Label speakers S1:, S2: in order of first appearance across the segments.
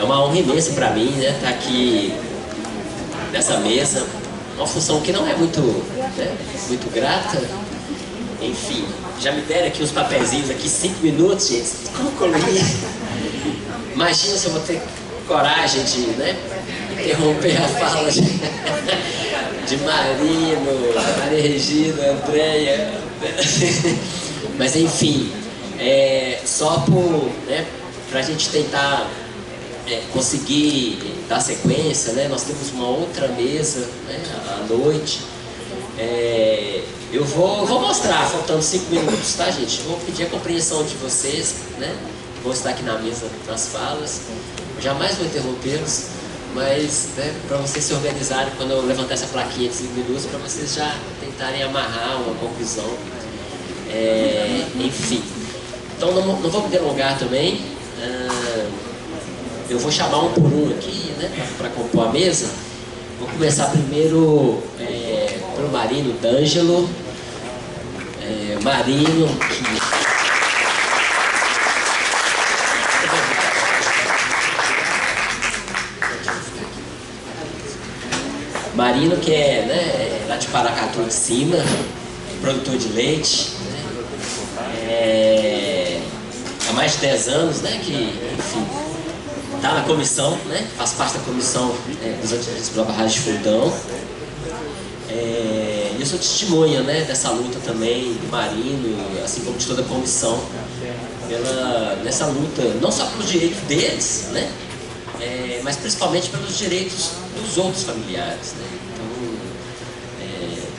S1: É uma honra imensa para mim, né, estar aqui nessa mesa, uma função que não é muito, né, muito grata. Enfim, já me deram aqui uns papeizinhos aqui, 5 minutos, gente, como colorir? Imagina se eu vou ter coragem de, né, interromper a fala de Marino, Maria Regina, Andréia. Mas enfim, só por, né, pra gente tentar conseguir dar sequência, né, nós temos uma outra mesa, né, à noite. Eu vou mostrar, faltando 5 minutos, tá, gente? Vou pedir a compreensão de vocês, né? Vou estar aqui na mesa nas falas. Jamais vou interrompê-los, mas, né, para vocês se organizarem quando eu levantar essa plaquinha de 5 minutos, para vocês já tentarem amarrar uma conclusão. Enfim, então não vou me delongar também. Eu vou chamar um por um aqui, né, para compor a mesa. Vou começar primeiro pelo Marino D'Angelo. Marino, Marino, que é, né, lá de Paracatu de cima, produtor de leite, né, há mais de 10 anos, né, que, enfim, está na comissão, né, faz parte da comissão dos atingidos pela barragem de Fundão. Eu sou testemunha, né, dessa luta também do Marino, assim como de toda a comissão, nessa luta, não só pelos direitos deles, né, mas principalmente pelos direitos dos outros familiares, né?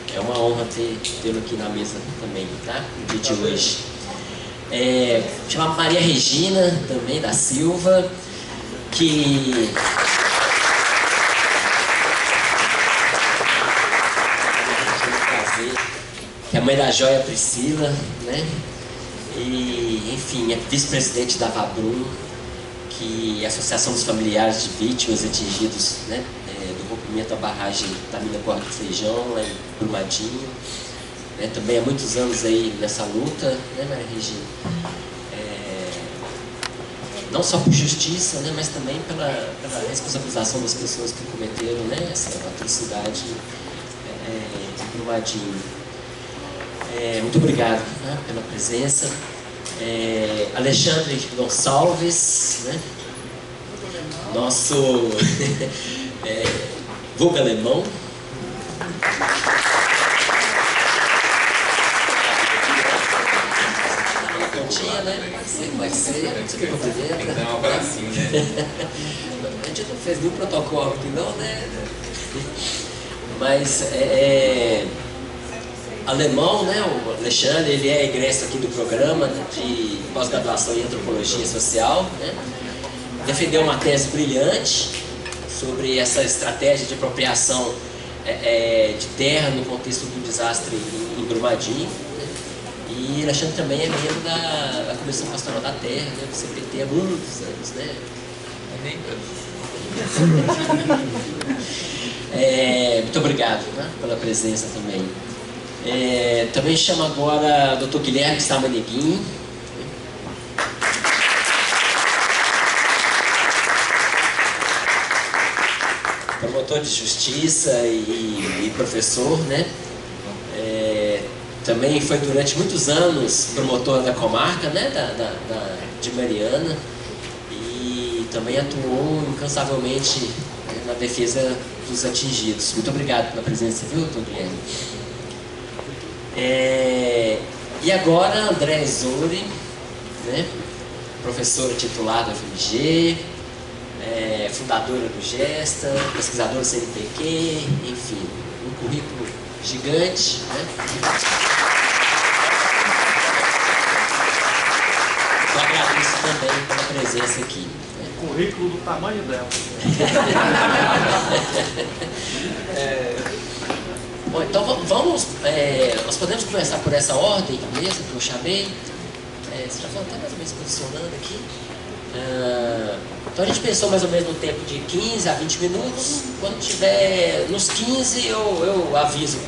S1: Então, é uma honra tê-lo aqui na mesa também, tá? No dia de hoje. Chamar Maria Regina, também, da Silva, que é mãe da joia Priscila, né? E, enfim, é vice-presidente da Vabrum, que é a Associação dos Familiares de Vítimas e Atingidos, né, do rompimento da barragem da mina Córrego do Feijão, lá em Brumadinho. Também há muitos anos aí nessa luta, né, Maria Regina? Não só por justiça, né, mas também pela responsabilização das pessoas que cometeram, né, essa atrocidade em Brumadinho. Muito obrigado, né, pela presença. Alexandre Gonçalves, né, nosso vulgo alemão. Na pontinha, né? Pode ser, você cumprimenta.
S2: Tem que dar um abracinho, né?
S1: A gente não fez nenhum protocolo aqui não, né? Mas alemão, né, o Alexandre, ele é egresso aqui do programa de pós-graduação em Antropologia Social, né? Defendeu uma tese brilhante sobre essa estratégia de apropriação de terra no contexto do desastre em Brumadinho, né? E Alexandre também é membro da Comissão Pastoral da Terra, né, do CPT há muitos anos, né?
S2: Nem
S1: muito obrigado, né, pela presença também. Também chamo agora o Dr. Guilherme Stamaneguin. Promotor de justiça e professor, né? Também foi durante muitos anos promotor da comarca, né? De Mariana, e também atuou incansavelmente, né, na defesa dos atingidos. Muito obrigado pela presença, viu, Dr. Guilherme? E agora André Zuri, né, professora titular da FMG, fundadora do Gesta, pesquisadora do CNPq, enfim, um currículo gigante, né? Eu agradeço também pela presença aqui.
S3: Currículo do tamanho dela.
S1: Bom, então vamos, nós podemos começar por essa ordem mesmo que eu chamei. Você já falou até mais ou menos posicionando aqui. Então a gente pensou mais ou menos no tempo de 15 a 20 minutos. Quando tiver nos 15 eu aviso,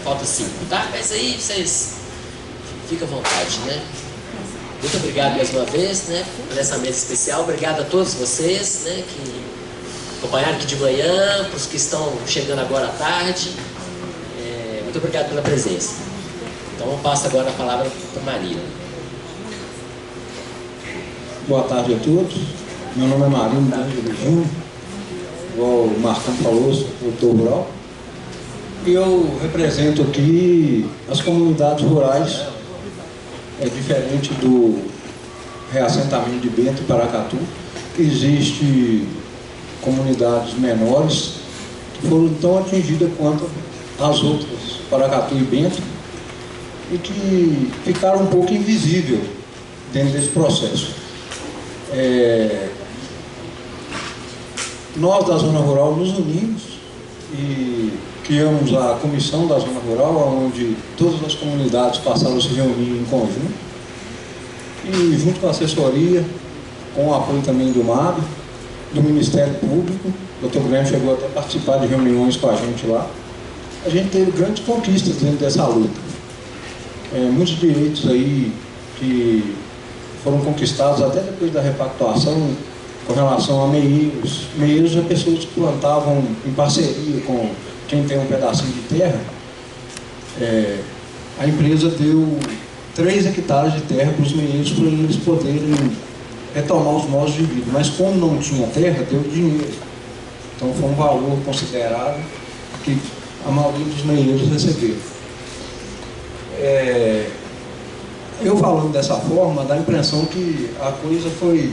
S1: falta 5, tá? Mas aí vocês ficam à vontade, né? Muito obrigado mais uma vez, né, por essa mesa especial. Obrigado a todos vocês, né, que acompanharam aqui de manhã, para os que estão chegando agora à tarde. Muito obrigado pela presença. Então eu passo agora a palavra para Maria.
S4: Boa tarde a todos. Meu nome é Marino D'Angelo Júnior, igual o Marcão falou, sou produtor rural. E eu represento aqui as comunidades rurais. É diferente do reassentamento de Bento e Paracatu. Existem comunidades menores que foram tão atingidas quanto as outras, Paracatu e Bento, e que ficaram um pouco invisíveis dentro desse processo. Nós da Zona Rural nos unimos e criamos a comissão da Zona Rural, onde todas as comunidades passaram a se reunir em conjunto, e junto com a assessoria, com o apoio também do MAB, do Ministério Público, o Dr. Guilherme chegou até a participar de reuniões com a gente lá. A gente teve grandes conquistas dentro dessa luta. Muitos direitos aí que foram conquistados até depois da repactuação com relação a meieiros. Meieiros são pessoas que plantavam em parceria com quem tem um pedacinho de terra. A empresa deu 3 hectares de terra para os meieiros para eles poderem retomar os modos de vida. Mas como não tinha terra, deu dinheiro. Então foi um valor considerável que a maioria dos meieiros receberam. Eu falando dessa forma, dá a impressão que a coisa foi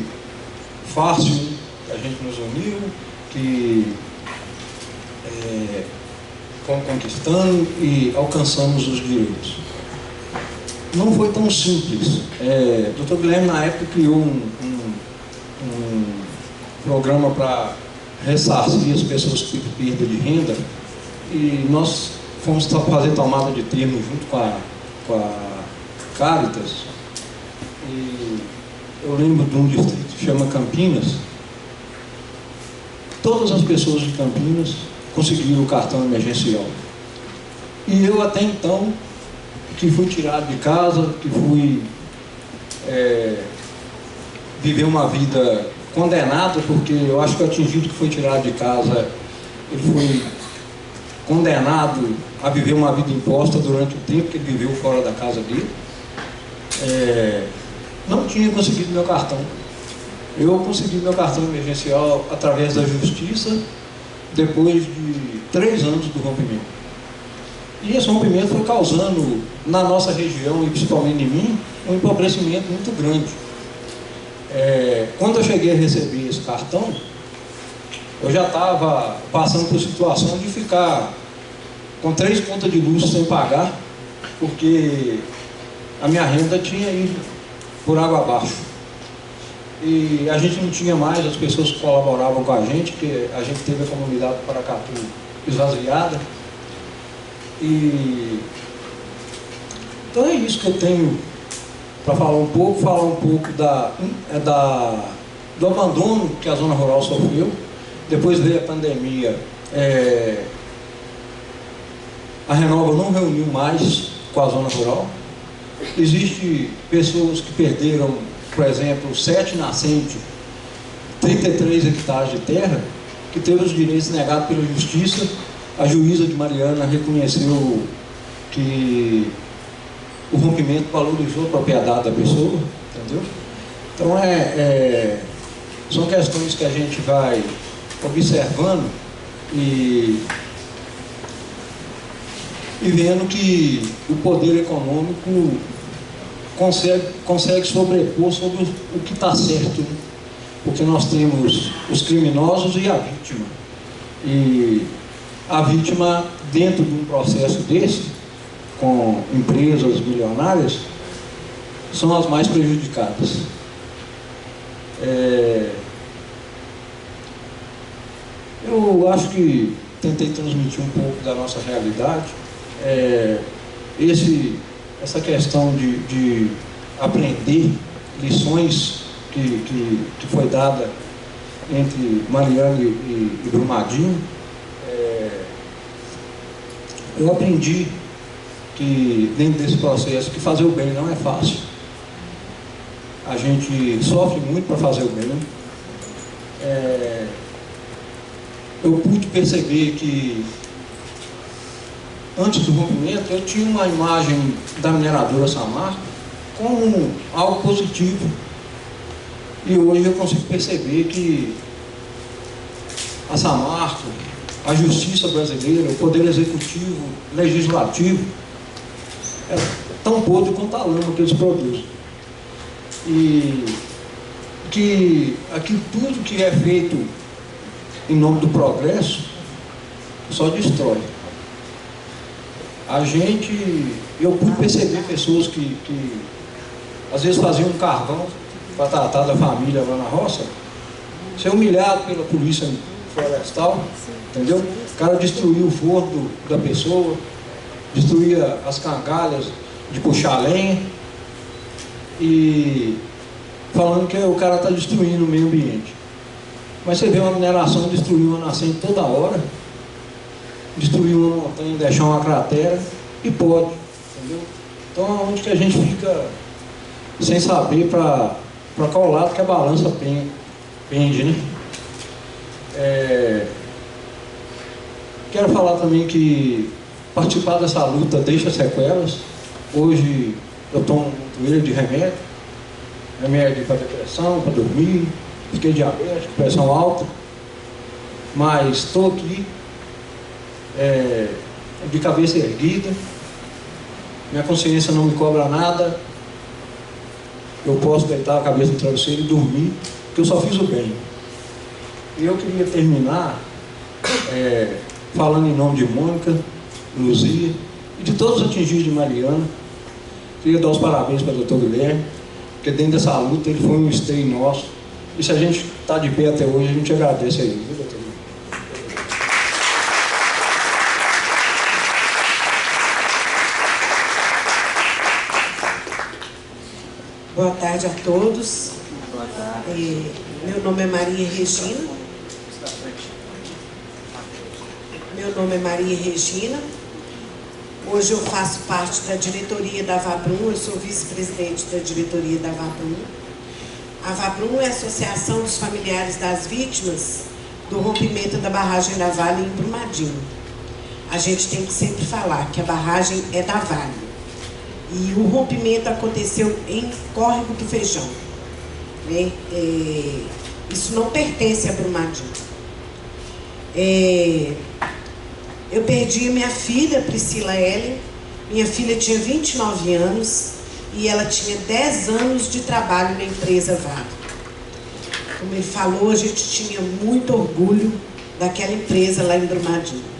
S4: fácil, a gente nos uniu, que fomos conquistando e alcançamos os direitos. Não foi tão simples. O Dr. Guilherme, na época, criou um programa para ressarcir as pessoas que têm perda de renda, e nós fomos fazer tomada de termo junto com a Caritas, e eu lembro de um distrito que chama Campinas. Todas as pessoas de Campinas conseguiram o cartão emergencial. E eu até então, que fui tirado de casa, que fui viver uma vida condenada, porque eu acho que o atingido que foi tirado de casa, ele foi condenado a viver uma vida imposta durante o tempo que ele viveu fora da casa dele. Não tinha conseguido meu cartão. Eu consegui meu cartão emergencial através da justiça, depois de 3 anos do rompimento. E esse rompimento foi causando, na nossa região, e principalmente em mim, um empobrecimento muito grande. Quando eu cheguei a receber esse cartão, eu já estava passando por situação de ficar com 3 contas de luz sem pagar, porque a minha renda tinha ido por água abaixo. E a gente não tinha mais as pessoas que colaboravam com a gente, porque a gente teve a comunidade do Paracatu esvaziada. Então é isso que eu tenho para falar um pouco do abandono que a zona rural sofreu. Depois veio a pandemia, a Renova não reuniu mais com a zona rural. Existem pessoas que perderam, por exemplo, 7 nascentes, 33 hectares de terra, que teve os direitos negados pela justiça. A juíza de Mariana reconheceu que o rompimento valorizou a propriedade da pessoa, entendeu? Então são questões que a gente vai observando e vendo que o poder econômico consegue sobrepor sobre o que está certo, né? Porque nós temos os criminosos e a vítima. E a vítima, dentro de um processo desse, com empresas milionárias, são as mais prejudicadas. Eu acho que tentei transmitir um pouco da nossa realidade. Essa questão de aprender lições que foi dada entre Mariana e Brumadinho, eu aprendi que dentro desse processo que fazer o bem não é fácil. a gente sofre muito para fazer o bem. Eu pude perceber que antes do rompimento eu tinha uma imagem da mineradora Samarco como algo positivo, e hoje eu consigo perceber que a Samarco, a justiça brasileira, o poder executivo, legislativo, é tão podre quanto a lama que eles produzem. E que aquilo tudo que é feito em nome do progresso só destrói. Eu pude perceber pessoas que às vezes faziam um carvão para tratar da família lá na roça, ser humilhado pela polícia florestal, entendeu? O cara destruía o forno da pessoa, destruía as cangalhas de puxar lenha, e falando que o cara está destruindo o meio ambiente. Mas você vê uma mineração destruir uma nascente toda hora, destruir uma montanha, deixar uma cratera, e pode, entendeu? Então, onde que a gente fica sem saber para qual lado que a balança pende, né? Quero falar também que participar dessa luta deixa sequelas. Hoje eu tomo muito de remédio para depressão, para dormir, fiquei diabético, pressão alta, mas estou aqui de cabeça erguida, minha consciência não me cobra nada, eu posso deitar a cabeça no travesseiro e dormir, porque eu só fiz o bem. E eu queria terminar falando em nome de Mônica, Luzia e de todos os atingidos de Mariana. Queria dar os parabéns para o Dr. Guilherme, porque dentro dessa luta ele foi um esteio nosso, e se a gente está de pé até hoje, a gente agradece a ele, viu, Dr. Guilherme?
S5: Boa tarde a todos. Boa tarde. Meu nome é Maria Regina. Hoje eu faço parte da diretoria da Avabrum, eu sou vice-presidente da diretoria da Avabrum. A Avabrum é a Associação dos Familiares das Vítimas do Rompimento da Barragem da Vale em Brumadinho. A gente tem que sempre falar que a barragem é da Vale. E o rompimento aconteceu em Córrego do Feijão, né? Isso não pertence a Brumadinho. Eu perdi a minha filha, Priscila Ellen. Minha filha tinha 29 anos e ela tinha 10 anos de trabalho na empresa Vale. Como ele falou, a gente tinha muito orgulho daquela empresa lá em Brumadinho.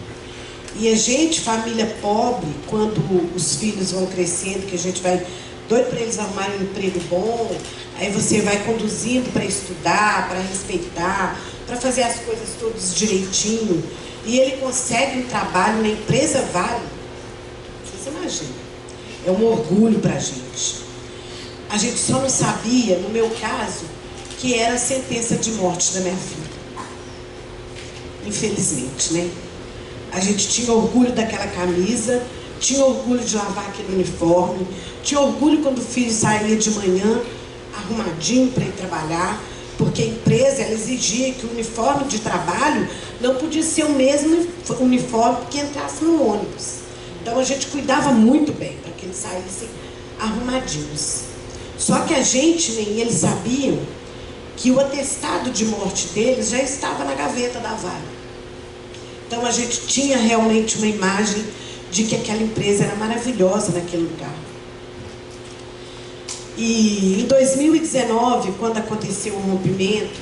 S5: E a gente, família pobre, quando os filhos vão crescendo, que a gente vai doido para eles arrumarem um emprego bom, aí você vai conduzindo para estudar, para respeitar, para fazer as coisas todas direitinho, e ele consegue um trabalho na empresa Vale. Vocês imaginam? É um orgulho para a gente. A gente só não sabia, no meu caso, que era a sentença de morte da minha filha. Infelizmente, né? A gente tinha orgulho daquela camisa, tinha orgulho de lavar aquele uniforme, tinha orgulho quando o filho saía de manhã arrumadinho para ir trabalhar, porque a empresa ela exigia que o uniforme de trabalho não podia ser o mesmo uniforme que entrasse no ônibus. Então a gente cuidava muito bem para que eles saíssem arrumadinhos. Só que a gente, nem eles sabiam que o atestado de morte deles já estava na gaveta da Vale. Então a gente tinha realmente uma imagem de que aquela empresa era maravilhosa naquele lugar. E em 2019, quando aconteceu o rompimento,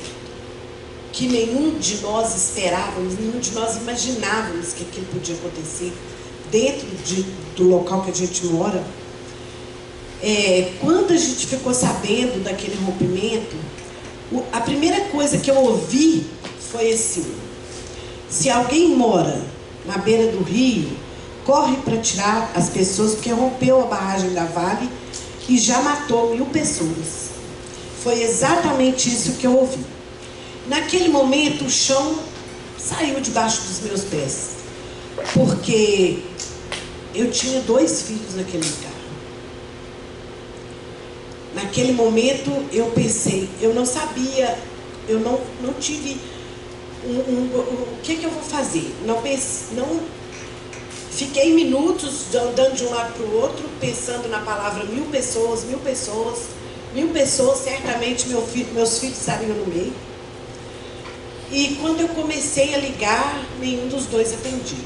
S5: que nenhum de nós esperávamos, nenhum de nós imaginávamos que aquilo podia acontecer dentro do local que a gente mora, quando a gente ficou sabendo daquele rompimento, a primeira coisa que eu ouvi foi assim: se alguém mora na beira do rio, corre para tirar as pessoas, porque rompeu a barragem da Vale e já matou 1000 pessoas. Foi exatamente isso que eu ouvi. Naquele momento, o chão saiu debaixo dos meus pés, porque eu tinha 2 filhos naquele lugar. naquele momento eu pensei, eu não sabia, eu não tive o que eu vou fazer. Não fiquei minutos andando de um lado para o outro, pensando na palavra 1000 pessoas, 1000 pessoas, 1000 pessoas, certamente meus filhos estariam no meio. E quando eu comecei a ligar, nenhum dos dois atendia.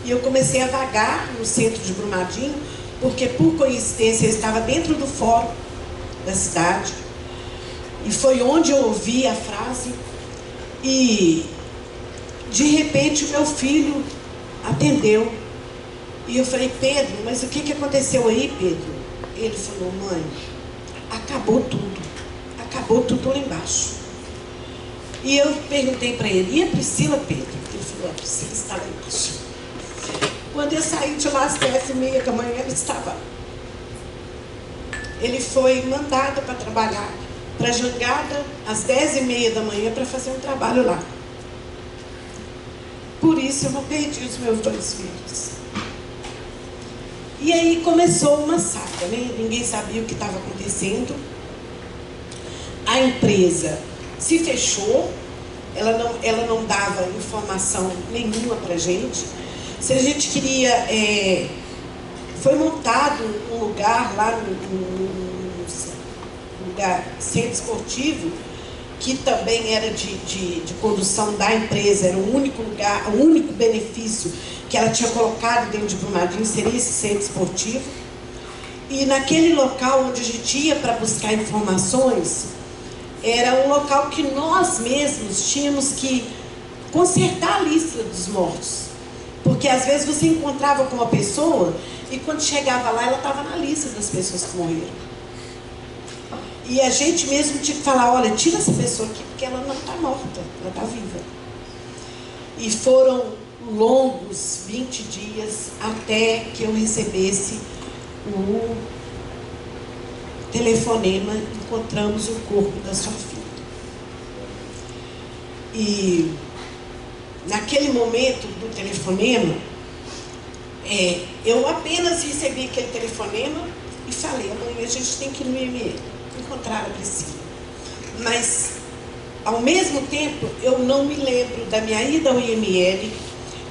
S5: E eu comecei a vagar no centro de Brumadinho, porque por coincidência eu estava dentro do fórum da cidade. E foi onde eu ouvi a frase. E de repente o meu filho atendeu. E eu falei, Pedro, mas o que aconteceu aí, Pedro? Ele falou, mãe, acabou tudo lá embaixo. E eu perguntei para ele, e a Priscila, Pedro? Ele falou, a Priscila está lá embaixo. Quando eu saí de lá às 10h30 da manhã, ele foi mandado para trabalhar para Jangada às 10h30 da manhã para fazer um trabalho lá. Por isso eu não perdi os meus 2 filhos. E aí começou uma saga, né? Ninguém sabia o que estava acontecendo. A empresa se fechou, ela não dava informação nenhuma para a gente. Se a gente queria... foi montado um lugar lá no lugar centro esportivo, que também era de condução da empresa, era o único lugar, o único benefício que ela tinha colocado dentro de Brumadinho seria esse centro esportivo. E naquele local onde a gente ia para buscar informações, era um local que nós mesmos tínhamos que consertar a lista dos mortos. Porque às vezes você encontrava com uma pessoa e quando chegava lá ela estava na lista das pessoas que morreram. E a gente mesmo tinha que falar, olha, tira essa pessoa aqui porque ela não está morta, ela está viva. E foram longos 20 dias até que eu recebesse o telefonema, encontramos o corpo da sua filha. E naquele momento do telefonema, eu apenas recebi aquele telefonema e falei, amanhã a gente tem que ir no IML, encontrar a Priscila. Mas, ao mesmo tempo, eu não me lembro da minha ida ao IML,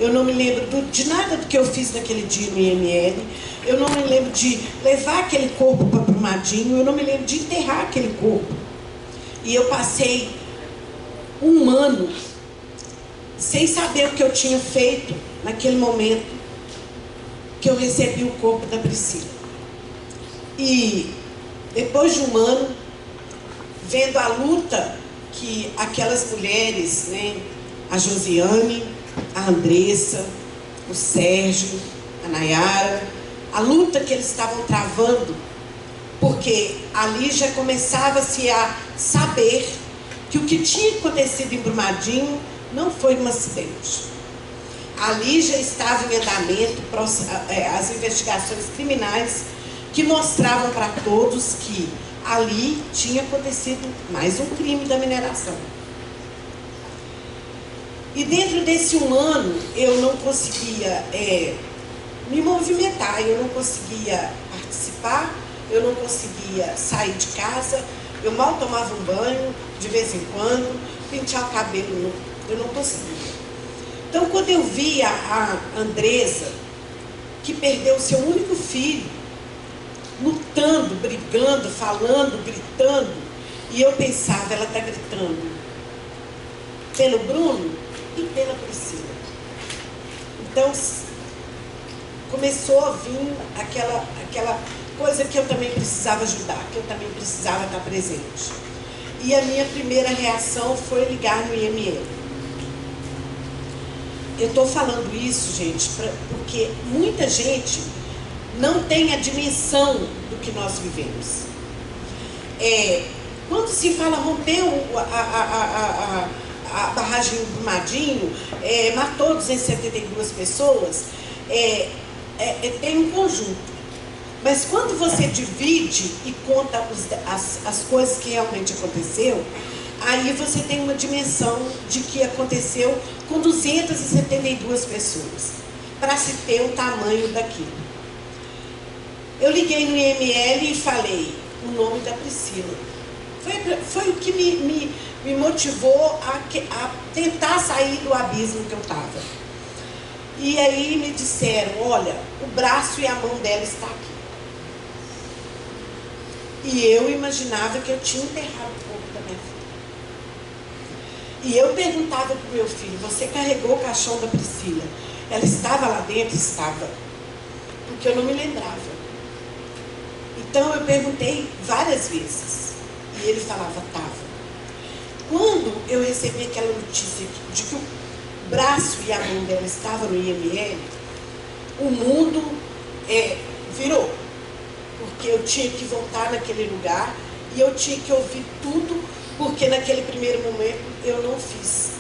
S5: eu não me lembro de nada do que eu fiz naquele dia no IML, eu não me lembro de levar aquele corpo para Brumadinho, eu não me lembro de enterrar aquele corpo. E eu passei 1 ano sem saber o que eu tinha feito naquele momento que eu recebi o corpo da Priscila. E depois de 1 ano, vendo a luta que aquelas mulheres, né, a Josiane, a Andressa, o Sérgio, a Nayara, a luta que eles estavam travando, porque ali já começava-se a saber que o que tinha acontecido em Brumadinho não foi um acidente. Ali já estava em andamento as investigações criminais que mostravam para todos que ali tinha acontecido mais um crime da mineração. E dentro desse 1 ano eu não conseguia me movimentar, eu não conseguia participar, eu não conseguia sair de casa, eu mal tomava um banho de vez em quando, pentear o cabelo, eu não conseguia. Então, quando eu via a Andressa, que perdeu o seu único filho, lutando, brigando, falando, gritando, e eu pensava, ela está gritando pelo Bruno e pela Priscila. Então, começou a vir aquela coisa que eu também precisava ajudar, que eu também precisava estar presente. E a minha primeira reação foi ligar no IML. Eu estou falando isso, gente, porque muita gente não tem a dimensão do que nós vivemos. Quando se fala rompeu a barragem do Brumadinho, matou 272 pessoas, tem um conjunto. Mas quando você divide e conta as coisas que realmente aconteceu, aí você tem uma dimensão de que aconteceu com 272 pessoas, para se ter o tamanho daquilo. Eu liguei no IML e falei o nome da Priscila. Foi o que me motivou a tentar sair do abismo que eu estava. E aí me disseram, olha, o braço e a mão dela está aqui. E eu imaginava que eu tinha enterrado o corpo da minha filha. E eu perguntava para o meu filho, você carregou o caixão da Priscila? Ela estava lá dentro? Estava. Porque eu não me lembrava. Então eu perguntei várias vezes. E ele falava, estava. Quando eu recebi aquela notícia de que o braço e a mão dela estavam no IML, o mundo virou. Porque eu tinha que voltar naquele lugar e eu tinha que ouvir tudo, porque naquele primeiro momento eu não fiz.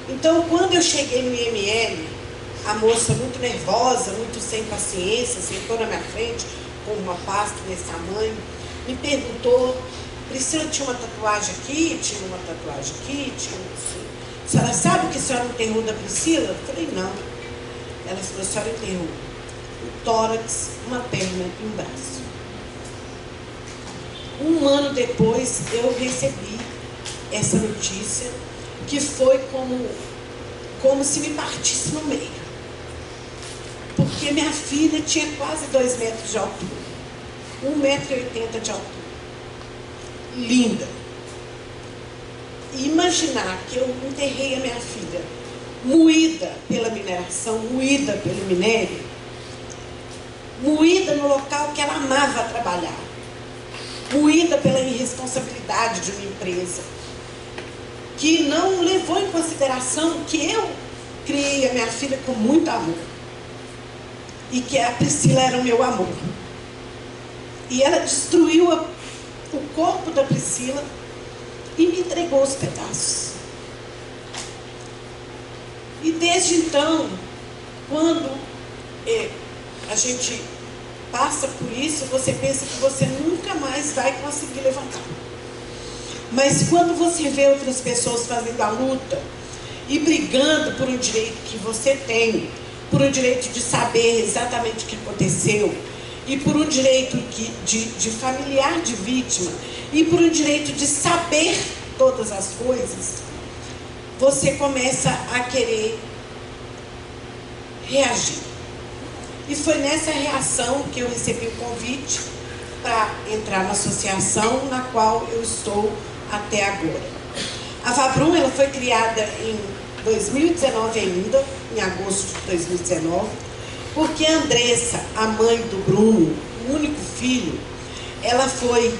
S5: Então, quando eu cheguei no IML, a moça muito nervosa, muito sem paciência, sentou na minha frente com uma pasta desse tamanho, me perguntou, Priscila, tinha uma tatuagem aqui, tinha uma tatuagem aqui, tinha uma assim. A senhora sabe o que a senhora enterrou da Priscila? Eu falei, não. Ela falou, a senhora enterrou um tórax, uma perna e um braço. Um ano depois, eu recebi essa notícia, que foi como se me partisse no meio. Porque minha filha tinha quase 2 metros de altura. 1,80 m de altura. Linda. E imaginar que eu enterrei a minha filha moída pela mineração, moída pelo minério, moída no local que ela amava trabalhar, moída pela irresponsabilidade de uma empresa, que não levou em consideração que eu criei a minha filha com muito amor, e que a Priscila era o meu amor. E ela destruiu o corpo da Priscila e me entregou os pedaços. E desde então, quando a gente passa por isso, você pensa que você nunca mais vai conseguir levantar. Mas quando você vê outras pessoas fazendo a luta e brigando por um direito que você tem, por um direito de saber exatamente o que aconteceu, e por um direito de familiar de vítima, e por um direito de saber todas as coisas, você começa a querer reagir. E foi nessa reação que eu recebi o convite para entrar na associação na qual eu estou até agora. A Vabrum, ela foi criada em 2019 ainda, em agosto de 2019, porque a Andressa, a mãe do Bruno, o único filho, ela foi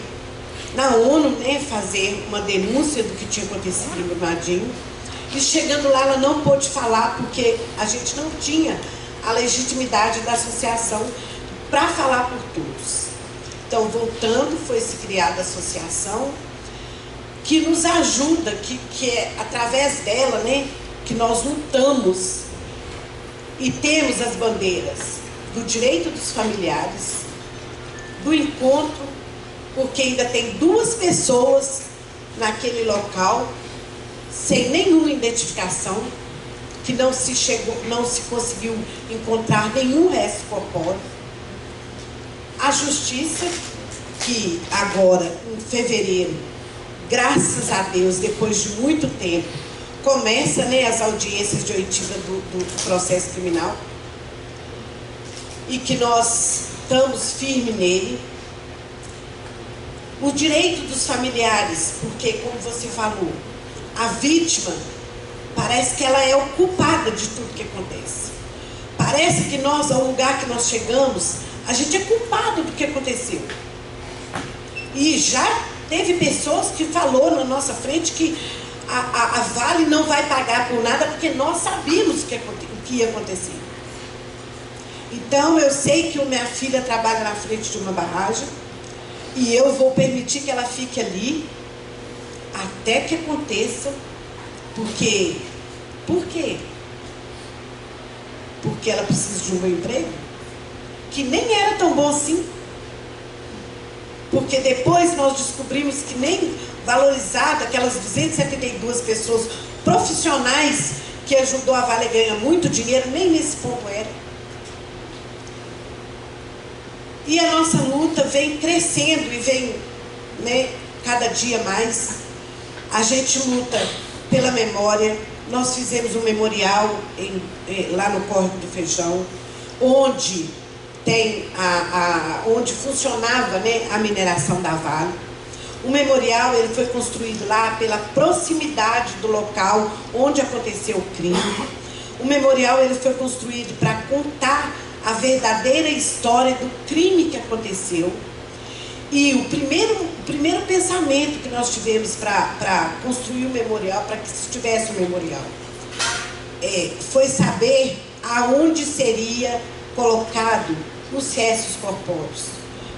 S5: na ONU, né, fazer uma denúncia do que tinha acontecido em Brumadinho, e chegando lá ela não pôde falar porque a gente não tinha a legitimidade da associação para falar por todos. Então, voltando, foi-se criada a associação que nos ajuda, que é através dela, né, que nós lutamos e temos as bandeiras do direito dos familiares, do encontro, porque ainda tem 2 pessoas naquele local sem nenhuma identificação, que não se conseguiu encontrar nenhum resto corpóreo. A justiça, que agora, em fevereiro, graças a Deus, depois de muito tempo, começa, né, as audiências de oitiva do processo criminal, e que nós estamos firmes nele. O direito dos familiares, porque, como você falou, a vítima parece que ela é o culpada de tudo que acontece. Parece que nós, ao lugar que nós chegamos, a gente é culpado do que aconteceu. E já teve pessoas que falou na nossa frente que a Vale não vai pagar por nada porque nós sabíamos o que ia acontecer. Então eu sei que minha filha trabalha na frente de uma barragem e eu vou permitir que ela fique ali até que aconteça. Por quê? Porque ela precisa de um bom emprego, que nem era tão bom assim. Porque depois nós descobrimos que nem valorizado aquelas 272 pessoas profissionais que ajudou a Vale a ganhar muito dinheiro, nem nesse ponto era. E a nossa luta vem crescendo e vem, né, cada dia mais. A gente luta pela memória. Nós fizemos um memorial lá no Córrego do Feijão, onde onde funcionava, né, a mineração da Vale. O memorial ele foi construído lá pela proximidade do local onde aconteceu o crime. O memorial ele foi construído para contar a verdadeira história do crime que aconteceu. E o primeiro pensamento que nós tivemos para construir o memorial, para que se tivesse o memorial, foi saber aonde seria colocado os restos corpóreos.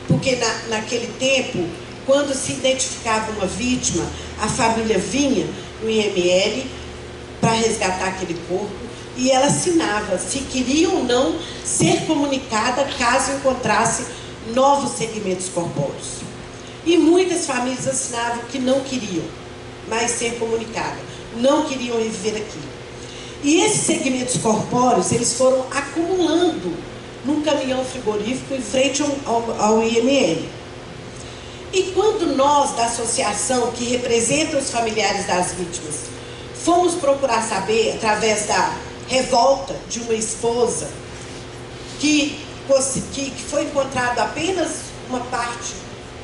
S5: Porque naquele tempo, quando se identificava uma vítima, a família vinha no IML para resgatar aquele corpo e ela assinava se queria ou não ser comunicada caso encontrasse novos segmentos corpóreos. E muitas famílias assinavam que não queriam mais ser comunicadas, não queriam reviver aquilo. E esses segmentos corpóreos, eles foram acumulando num caminhão frigorífico em frente ao IML. E quando nós, da associação que representa os familiares das vítimas, fomos procurar saber, através da revolta de uma esposa, que foi encontrado apenas uma parte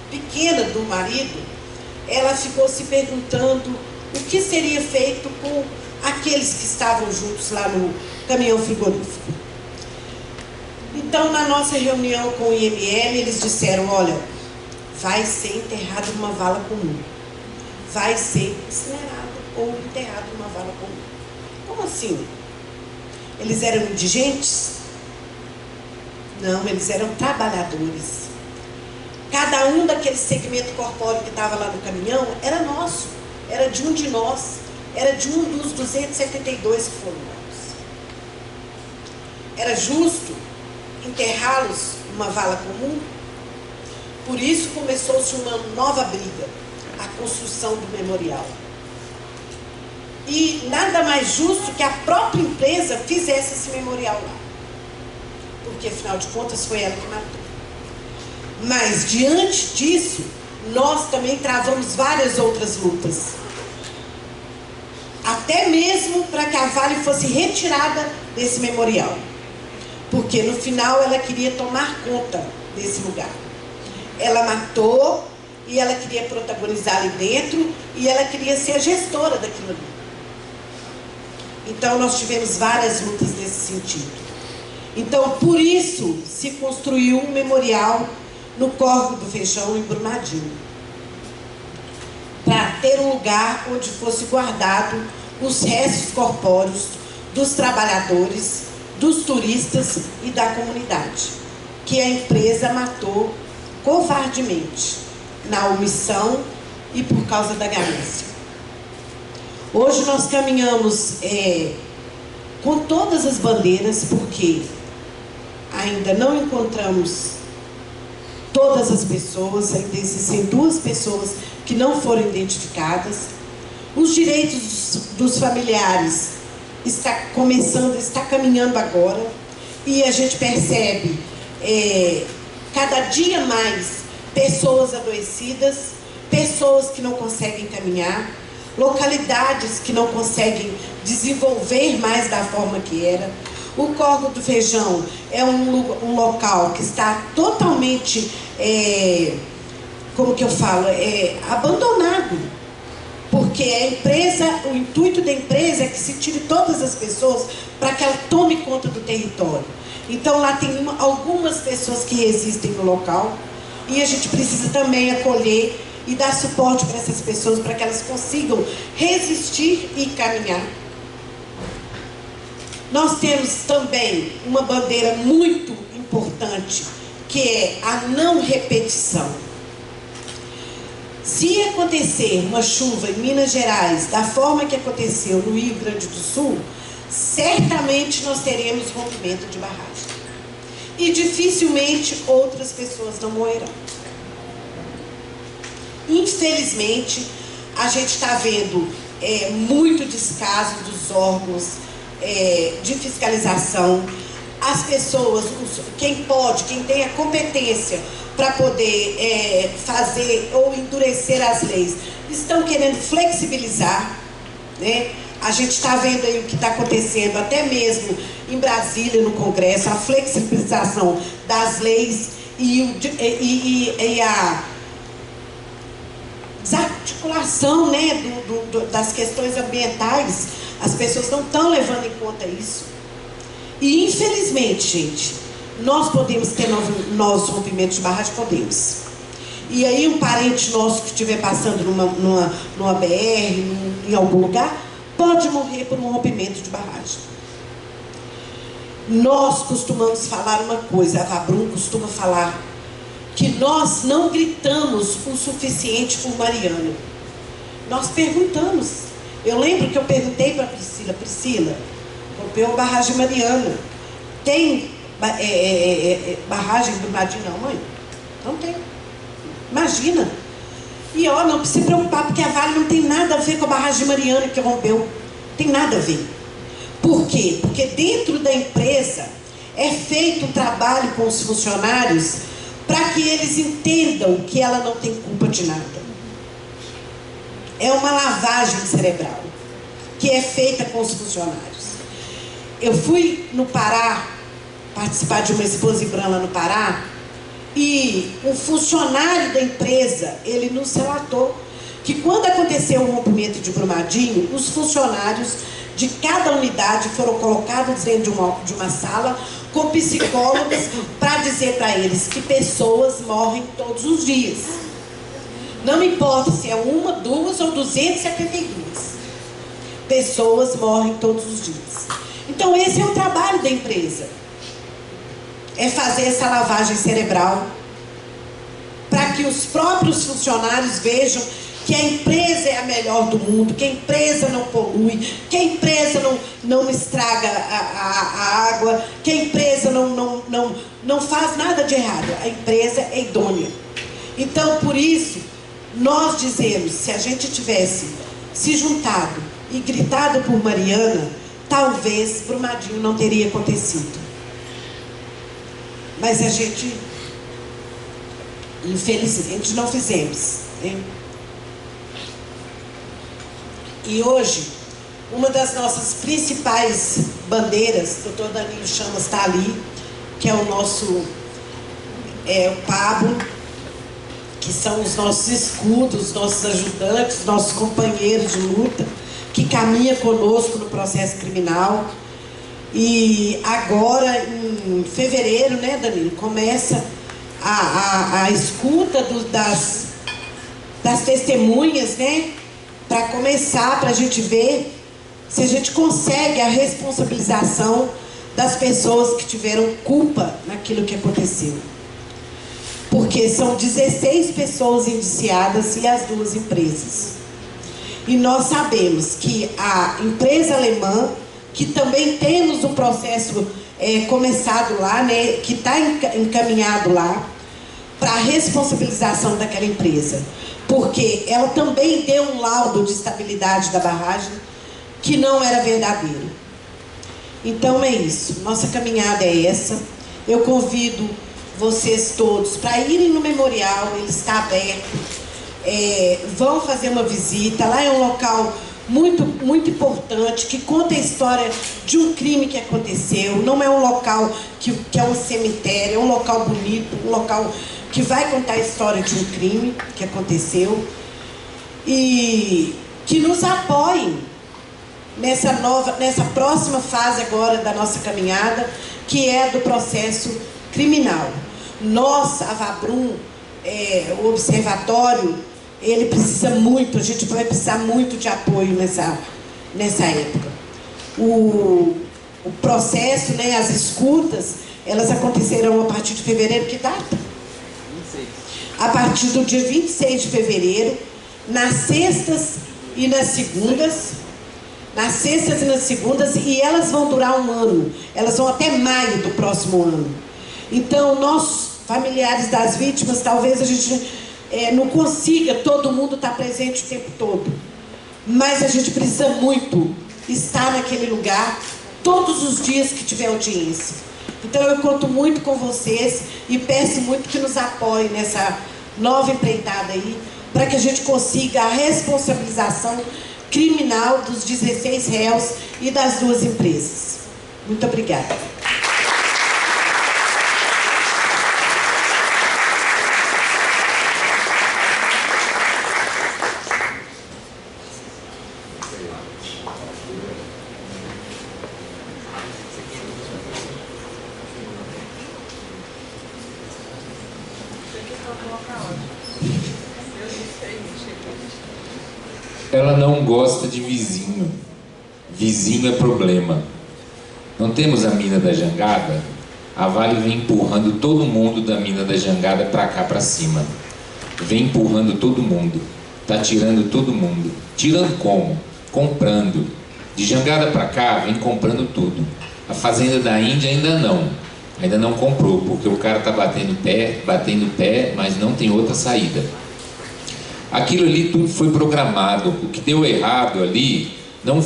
S5: pequena do marido, ela ficou se perguntando o que seria feito com aqueles que estavam juntos lá no caminhão frigorífico. Então, na nossa reunião com o IML, eles disseram, olha, vai ser enterrado numa vala comum. Vai ser incinerado ou enterrado numa vala comum. Como assim? Eles eram indigentes? Não, eles eram trabalhadores. Cada um daqueles segmentos corpóreos que estava lá no caminhão era nosso, era de um de nós, era de um dos 272 que foram mortos. Era justo enterrá-los numa vala comum? Por isso começou-se uma nova briga, a construção do memorial. E nada mais justo que a própria empresa fizesse esse memorial lá. Porque, afinal de contas, foi ela que matou. Mas, diante disso, nós também travamos várias outras lutas. Até mesmo para que a Vale fosse retirada desse memorial. Porque, no final, ela queria tomar conta desse lugar. Ela matou e ela queria protagonizar ali dentro e ela queria ser a gestora daquilo ali. Então, nós tivemos várias lutas nesse sentido. Então, por isso, se construiu um memorial no Córrego do Feijão, em Brumadinho. Para ter um lugar onde fosse guardado os restos corpóreos dos trabalhadores, dos turistas e da comunidade, que a empresa matou covardemente, na omissão e por causa da ganância. Hoje nós caminhamos com todas as bandeiras, porque ainda não encontramos todas as pessoas, ainda existem 2 pessoas que não foram identificadas. Os direitos dos familiares está caminhando agora, e a gente percebe cada dia mais pessoas adoecidas, pessoas que não conseguem caminhar, localidades que não conseguem desenvolver mais da forma que era. O Córrego do Feijão é um local que está totalmente, como que eu falo, abandonado. Porque a empresa, o intuito da empresa é que se tire todas as pessoas para que ela tome conta do território. Então lá tem algumas pessoas que resistem no local, e a gente precisa também acolher e dar suporte para essas pessoas, para que elas consigam resistir e caminhar. Nós temos também uma bandeira muito importante, que é a não repetição. Se acontecer uma chuva em Minas Gerais da forma que aconteceu no Rio Grande do Sul, certamente nós teremos rompimento de barragem. E dificilmente outras pessoas não morrerão. Infelizmente, a gente está vendo muito descaso dos órgãos de fiscalização. as pessoas, quem pode, quem tem a competência para poder fazer ou endurecer as leis, estão querendo flexibilizar, né? A gente está vendo aí o que está acontecendo, até mesmo em Brasília, no Congresso, a flexibilização das leis e a desarticulação, né, das questões ambientais. As pessoas não estão levando em conta isso. E, infelizmente, gente, nós podemos ter novos rompimentos de barragem, podemos. E aí um parente nosso que estiver passando numa BR, em algum lugar, pode morrer por um rompimento de barragem. Nós costumamos falar uma coisa, a Vabrum costuma falar, que nós não gritamos o suficiente por Mariana. Nós perguntamos. Eu lembro que eu perguntei para a Priscila, Priscila, rompeu a barragem Mariana. Tem barragem do Brumadinho? Não, mãe? Não tem. Imagina. E ó, não precisa se preocupar, porque a Vale não tem nada a ver com a barragem Mariana que rompeu. Tem nada a ver. Por quê? Porque dentro da empresa é feito um trabalho com os funcionários para que eles entendam que ela não tem culpa de nada. É uma lavagem cerebral que é feita com os funcionários. Eu fui no Pará participar de uma exposição lá no Pará, e um funcionário da empresa, ele nos relatou que quando aconteceu o rompimento de Brumadinho, os funcionários de cada unidade foram colocados dentro de uma sala com psicólogos para dizer para eles que pessoas morrem todos os dias. Não importa se é uma, duas ou 272. Pessoas morrem todos os dias. Então esse é o trabalho da empresa. É fazer essa lavagem cerebral para que os próprios funcionários vejam que a empresa é a melhor do mundo, que a empresa não polui, que a empresa não estraga a água, que a empresa não faz nada de errado. A empresa é idônea. Então, por isso, nós dizemos, se a gente tivesse se juntado e gritado por Mariana, talvez Brumadinho não teria acontecido. Mas a gente, infelizmente, não fizemos, né? E hoje, uma das nossas principais bandeiras, o Dr. Danilo Chamas está ali, que é o nosso, o Pablo, que são os nossos escudos, nossos ajudantes, nossos companheiros de luta, que caminha conosco no processo criminal. E agora, em fevereiro, né, Danilo, começa a escuta das testemunhas, né, para começar, para a gente ver se a gente consegue a responsabilização das pessoas que tiveram culpa naquilo que aconteceu. Porque são 16 pessoas indiciadas e as duas empresas. E nós sabemos que a empresa alemã, que também temos um processo começado lá, né, que está encaminhado lá, para a responsabilização daquela empresa. Porque ela também deu um laudo de estabilidade da barragem que não era verdadeiro. Então é isso, nossa caminhada é essa. Eu convido vocês todos para irem no memorial, ele está aberto. Vão fazer uma visita, lá é um local muito, muito importante, que conta a história de um crime que aconteceu. Não é um local que é um cemitério, é um local bonito, um local que vai contar a história de um crime que aconteceu, e que nos apoiem nessa próxima fase agora da nossa caminhada, que é do processo criminal. Nós, a Vabrum, o observatório, ele precisa muito, a gente vai precisar muito de apoio nessa época. O processo, né, as escutas, elas acontecerão a partir de fevereiro. Que data?
S2: 26.
S5: A partir do dia 26 de fevereiro, nas sextas e nas segundas. Nas sextas e nas segundas, e elas vão durar um ano. Elas vão até maio do próximo ano. Então, nós, familiares das vítimas, talvez a gente não consiga todo mundo estar presente o tempo todo. Mas a gente precisa muito estar naquele lugar todos os dias que tiver audiência. Então eu conto muito com vocês e peço muito que nos apoiem nessa nova empreitada aí, para que a gente consiga a responsabilização criminal dos 16 réus e das 2 empresas. Muito obrigada.
S6: Ela não gosta de vizinho. Vizinho é problema. Não temos a mina da Jangada? A Vale vem empurrando todo mundo da mina da Jangada para cá, para cima. Vem empurrando todo mundo. Tá tirando todo mundo. Tirando como? Comprando. De Jangada para cá, vem comprando tudo. A fazenda da Índia ainda não. Ainda não comprou, porque o cara tá batendo pé, mas não tem outra saída. Aquilo ali tudo foi programado. O que deu errado ali não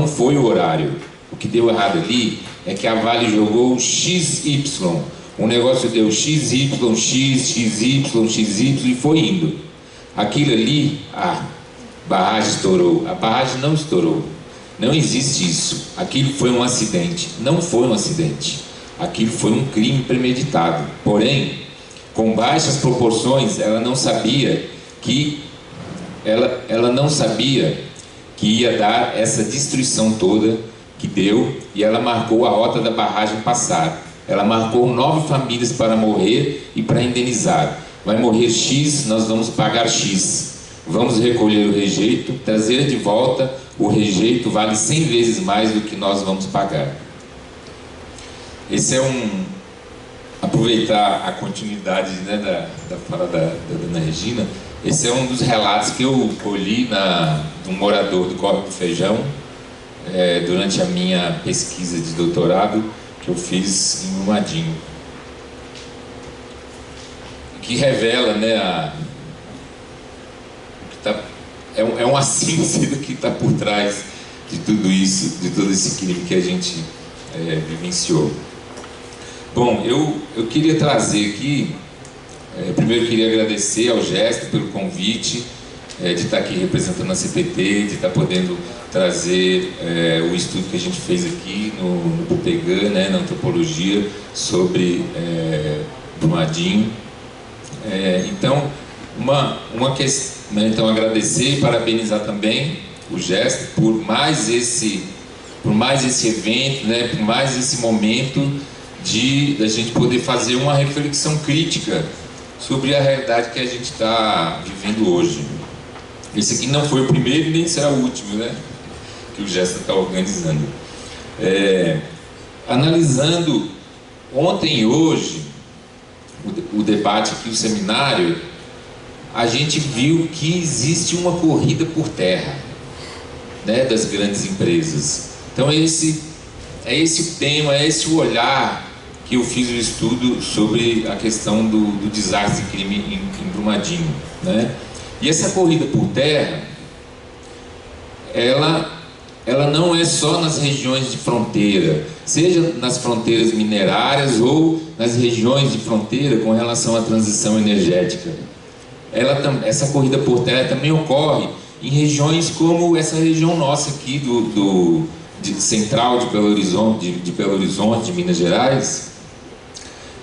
S6: foi o horário. O que deu errado ali é que a Vale jogou XY. O negócio deu XY, XY e foi indo. Aquilo ali, a barragem estourou. A barragem não estourou. Não existe isso. Aquilo foi um acidente. Não foi um acidente. Aquilo foi um crime premeditado. Porém, com baixas proporções, ela não sabia que ia dar essa destruição toda que deu, e ela marcou a rota da barragem passar. Ela marcou 9 famílias para morrer e para indenizar. Vai morrer X, nós vamos pagar X. Vamos recolher o rejeito, trazer de volta o rejeito, vale 100 vezes mais do que nós vamos pagar. Esse é aproveitar a continuidade, né, da fala da dona Regina. Esse é um dos relatos que eu colhi de um morador do Córrego do Feijão, durante a minha pesquisa de doutorado que eu fiz em Brumadinho, que revela, né, é uma síntese do que está por trás de tudo isso, de todo esse crime que a gente vivenciou. Bom, eu queria trazer aqui, primeiro eu queria agradecer ao Gesto pelo convite, de estar aqui representando a CPT, de estar podendo trazer o estudo que a gente fez aqui no Bupegan, né, na antropologia, sobre Brumadinho. Então, então agradecer e parabenizar também o Gesto por mais esse evento, né, por mais esse momento da gente poder fazer uma reflexão crítica sobre a realidade que a gente está vivendo hoje. Esse aqui não foi o primeiro e nem será o último, né, que o Gesto está organizando. Analisando ontem e hoje o debate aqui, o seminário, a gente viu que existe uma corrida por terra, né, das grandes empresas. Então esse é esse o tema, é esse o olhar que eu fiz o estudo sobre a questão do desastre e crime em Brumadinho, né? E essa corrida por terra, ela não é só nas regiões de fronteira, seja nas fronteiras minerárias ou nas regiões de fronteira com relação à transição energética. Essa corrida por terra também ocorre em regiões como essa região nossa aqui central de Belo Horizonte, de Minas Gerais,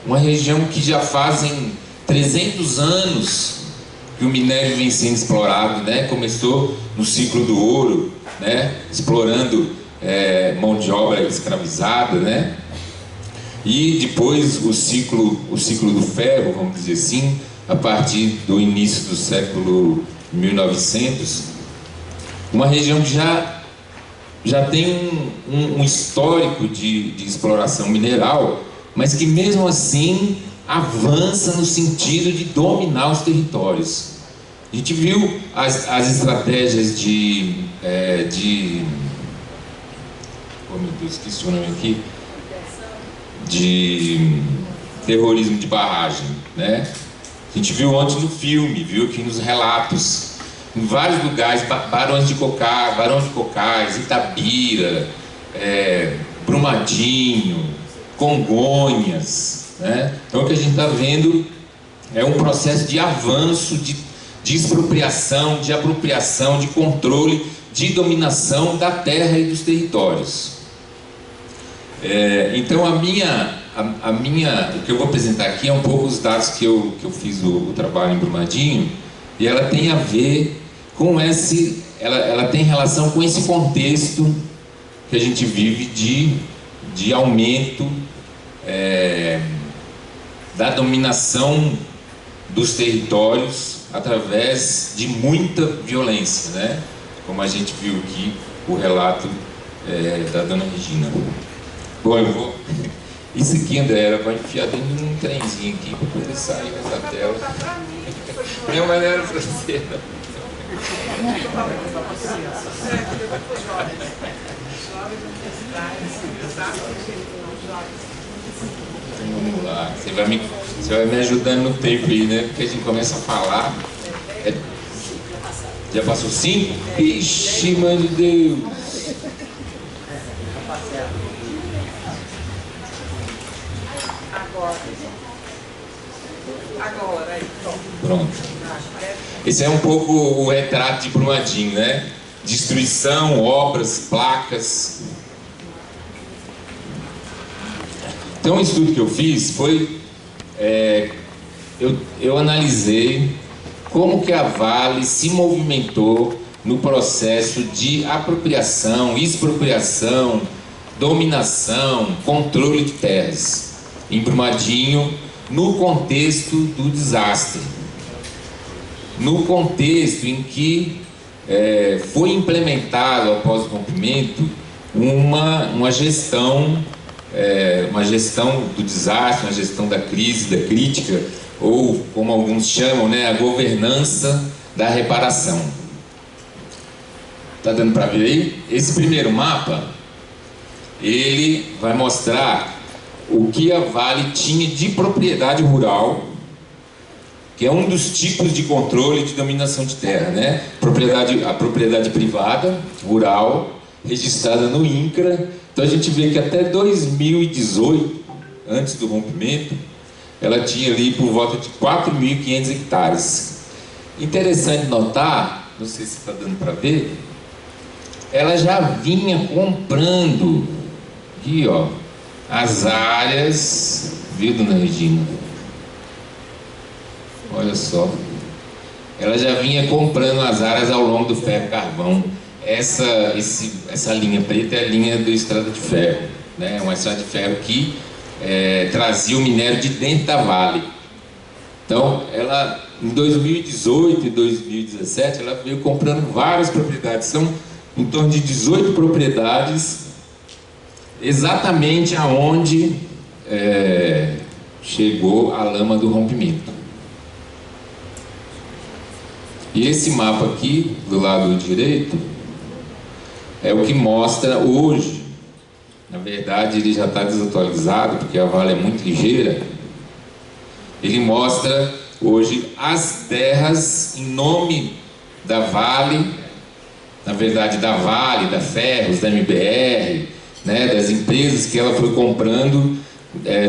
S6: uma região que já fazem 300 anos que o minério vem sendo explorado, né? Começou no ciclo do ouro, né? Explorando mão de obra escravizada, né? E depois o ciclo do ferro, vamos dizer assim, a partir do início do século 1900, uma região que já tem um histórico de exploração mineral, mas que mesmo assim avança no sentido de dominar os territórios. A gente viu as estratégias oh meu Deus, esqueci o nome aqui, de terrorismo de barragem, né? A gente viu ontem no filme, viu aqui nos relatos, em vários lugares, Barão de Cocais, Itabira, Brumadinho, Congonhas, né? Então o que a gente está vendo é um processo de avanço, de expropriação, de apropriação, de controle, de dominação da terra e dos territórios. Então o que eu vou apresentar aqui é um pouco os dados que eu fiz o trabalho em Brumadinho, e ela tem a ver com ela tem relação com esse contexto que a gente vive de aumento da dominação dos territórios através de muita violência, né? Como a gente viu aqui o relato da dona Regina. Bom, eu vou... Isso aqui, André, ela vai enfiar dentro de um trenzinho aqui para poder sair dessa tela. Minha maneira francesa. Vamos lá, você vai me ajudando no tempo aí, né? Porque a gente começa a falar. Já passou 5? Ixi, mãe de Deus! Agora, pronto. Esse é um pouco o retrato de Brumadinho, né? Destruição, obras, placas. Então, o estudo que eu fiz foi... eu analisei como que a Vale se movimentou no processo de apropriação, expropriação, dominação, controle de terras em Brumadinho, no contexto do desastre, no contexto em que foi implementado após o rompimento uma gestão do desastre, uma gestão da crise, da crítica, ou como alguns chamam, né, a governança da reparação. Tá dando para ver aí? Esse primeiro mapa, ele vai mostrar o que a Vale tinha de propriedade rural, que é um dos tipos de controle de dominação de terra, né? A propriedade privada, rural, registrada no INCRA. Então a gente vê que até 2018, antes do rompimento, ela tinha ali por volta de 4.500 hectares. Interessante notar, não sei se está dando para ver, ela já vinha comprando, aqui ó, as áreas, viu, dona Regina? Olha só, ela já vinha comprando as áreas ao longo do ferro-carvão. Essa linha preta é a linha do estrada de ferro, né? Uma estrada de ferro que trazia o minério de dentro da Vale. Então, ela em 2018 e 2017, ela veio comprando várias propriedades, são em torno de 18 propriedades, exatamente aonde chegou a lama do rompimento. E esse mapa aqui, do lado direito, é o que mostra hoje. Na verdade, ele já está desatualizado, porque a Vale é muito ligeira. Ele mostra hoje as terras em nome da Vale, na verdade da Vale, da Ferros, da MBR, né, das empresas que ela foi comprando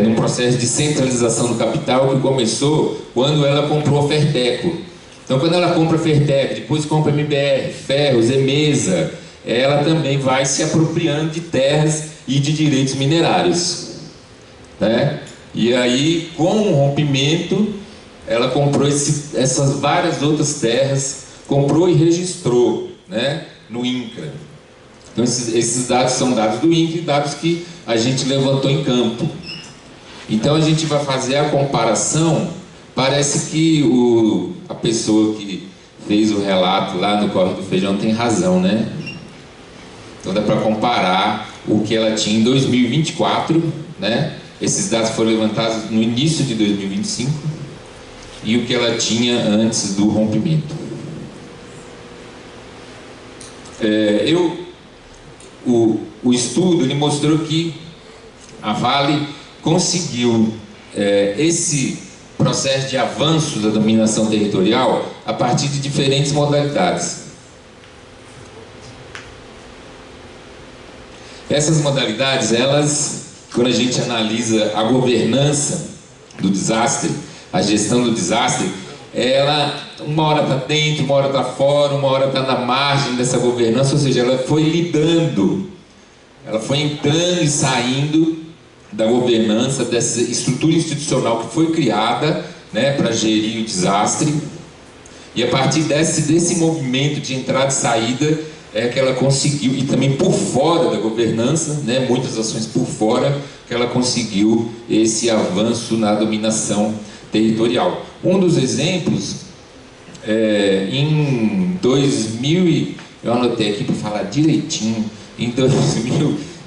S6: num processo de centralização do capital que começou quando ela comprou a Ferteco. Então, quando ela compra a Ferteco, depois compra a MBR, Ferros, Emesa, ela também vai se apropriando de terras e de direitos minerários, né? E aí, com o rompimento, ela comprou essas várias outras terras, comprou e registrou, né, no INCRA. Então, esses dados são dados do INCRA e dados que a gente levantou em campo. Então, a gente vai fazer a comparação. Parece que a pessoa que fez o relato lá no Córrego do Feijão tem razão, né? Então dá para comparar o que ela tinha em 2024, né? Esses dados foram levantados no início de 2025 e o que ela tinha antes do rompimento. O estudo ele mostrou que a Vale conseguiu esse processo de avanço da dominação territorial a partir de diferentes modalidades. Essas modalidades, elas, quando a gente analisa a governança do desastre, a gestão do desastre, ela uma hora está dentro, uma hora está fora, uma hora está na margem dessa governança, ou seja, ela foi lidando, ela foi entrando e saindo da governança, dessa estrutura institucional que foi criada, né, para gerir o desastre. E a partir desse movimento de entrada e saída é que ela conseguiu, e também por fora da governança, né, muitas ações por fora, que ela conseguiu esse avanço na dominação territorial. Um dos exemplos, em 2000, eu anotei aqui para falar direitinho,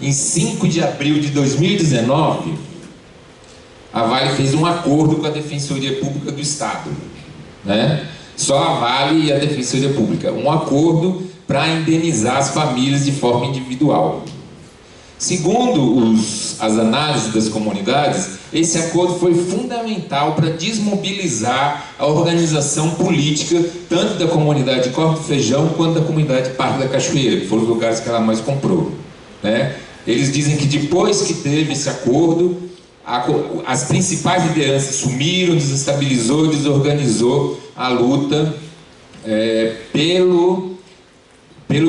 S6: em 5 de abril de 2019, a Vale fez um acordo com a Defensoria Pública do Estado, né? Só a Vale e a Defensoria Pública, um acordo para indenizar as famílias de forma individual. Segundo as análises das comunidades, esse acordo foi fundamental para desmobilizar a organização política, tanto da comunidade de Corpo do Feijão, quanto da comunidade de Parque da Cachoeira, que foram os lugares que ela mais comprou, né? Eles dizem que depois que teve esse acordo, as principais lideranças sumiram, desestabilizou, desorganizou a luta pelo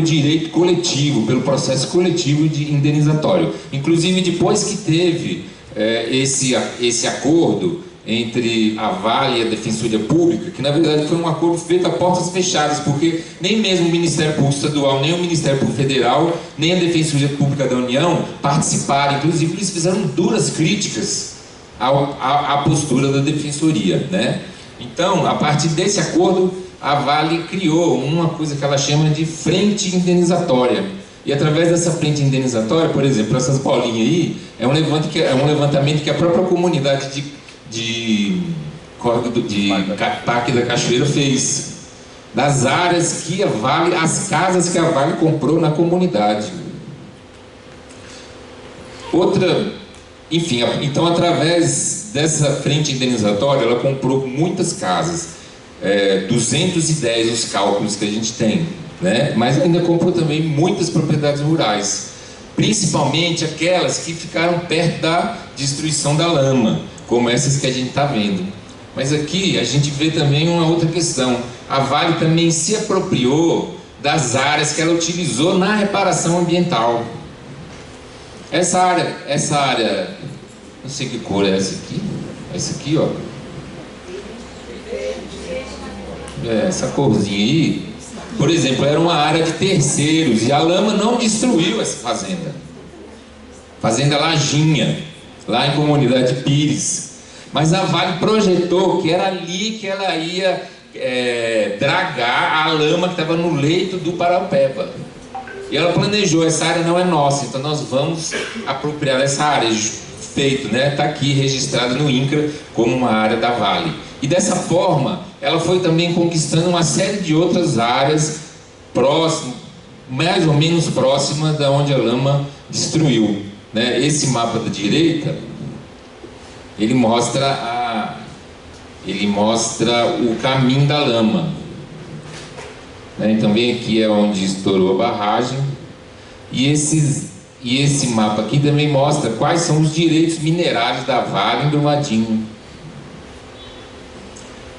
S6: direito coletivo, pelo processo coletivo de indenizatório. Inclusive, depois que teve esse acordo entre a Vale e a Defensoria Pública, que na verdade foi um acordo feito a portas fechadas, porque nem mesmo o Ministério Público Estadual, nem o Ministério Público Federal, nem a Defensoria Pública da União participaram. Inclusive, eles fizeram duras críticas à postura da Defensoria, né? Então, a partir desse acordo, a Vale criou uma coisa que ela chama de frente indenizatória. E através dessa frente indenizatória, por exemplo, essas bolinhas aí, é um levantamento que a própria comunidade de Parque da Cachoeira fez, das áreas que a Vale, as casas que a Vale comprou na comunidade. Enfim, então através dessa frente indenizatória, ela comprou muitas casas, 210 os cálculos que a gente tem, né? Mas ainda comprou também muitas propriedades rurais, principalmente aquelas que ficaram perto da destruição da lama, como essas que a gente está vendo. Mas aqui a gente vê também uma outra questão. A Vale também se apropriou das áreas que ela utilizou na reparação ambiental. Essa área, não sei que cor é essa aqui. Essa aqui, ó. Essa corzinha aí, por exemplo, era uma área de terceiros e a lama não destruiu essa fazenda. Fazenda Lajinha, lá em Comunidade Pires. Mas a Vale projetou que era ali que ela ia dragar a lama que estava no leito do Paraupeba. E ela planejou, essa área não é nossa, então nós vamos apropriar essa área. Feito, né? Está aqui registrado no INCRA como uma área da Vale. E dessa forma, ela foi também conquistando uma série de outras áreas próximas, mais ou menos próximas da onde a lama destruiu, né? Esse mapa da direita, ele mostra o caminho da lama, né? Então vem aqui é onde estourou a barragem, e esse mapa aqui também mostra quais são os direitos minerários da Vale em Brumadinho.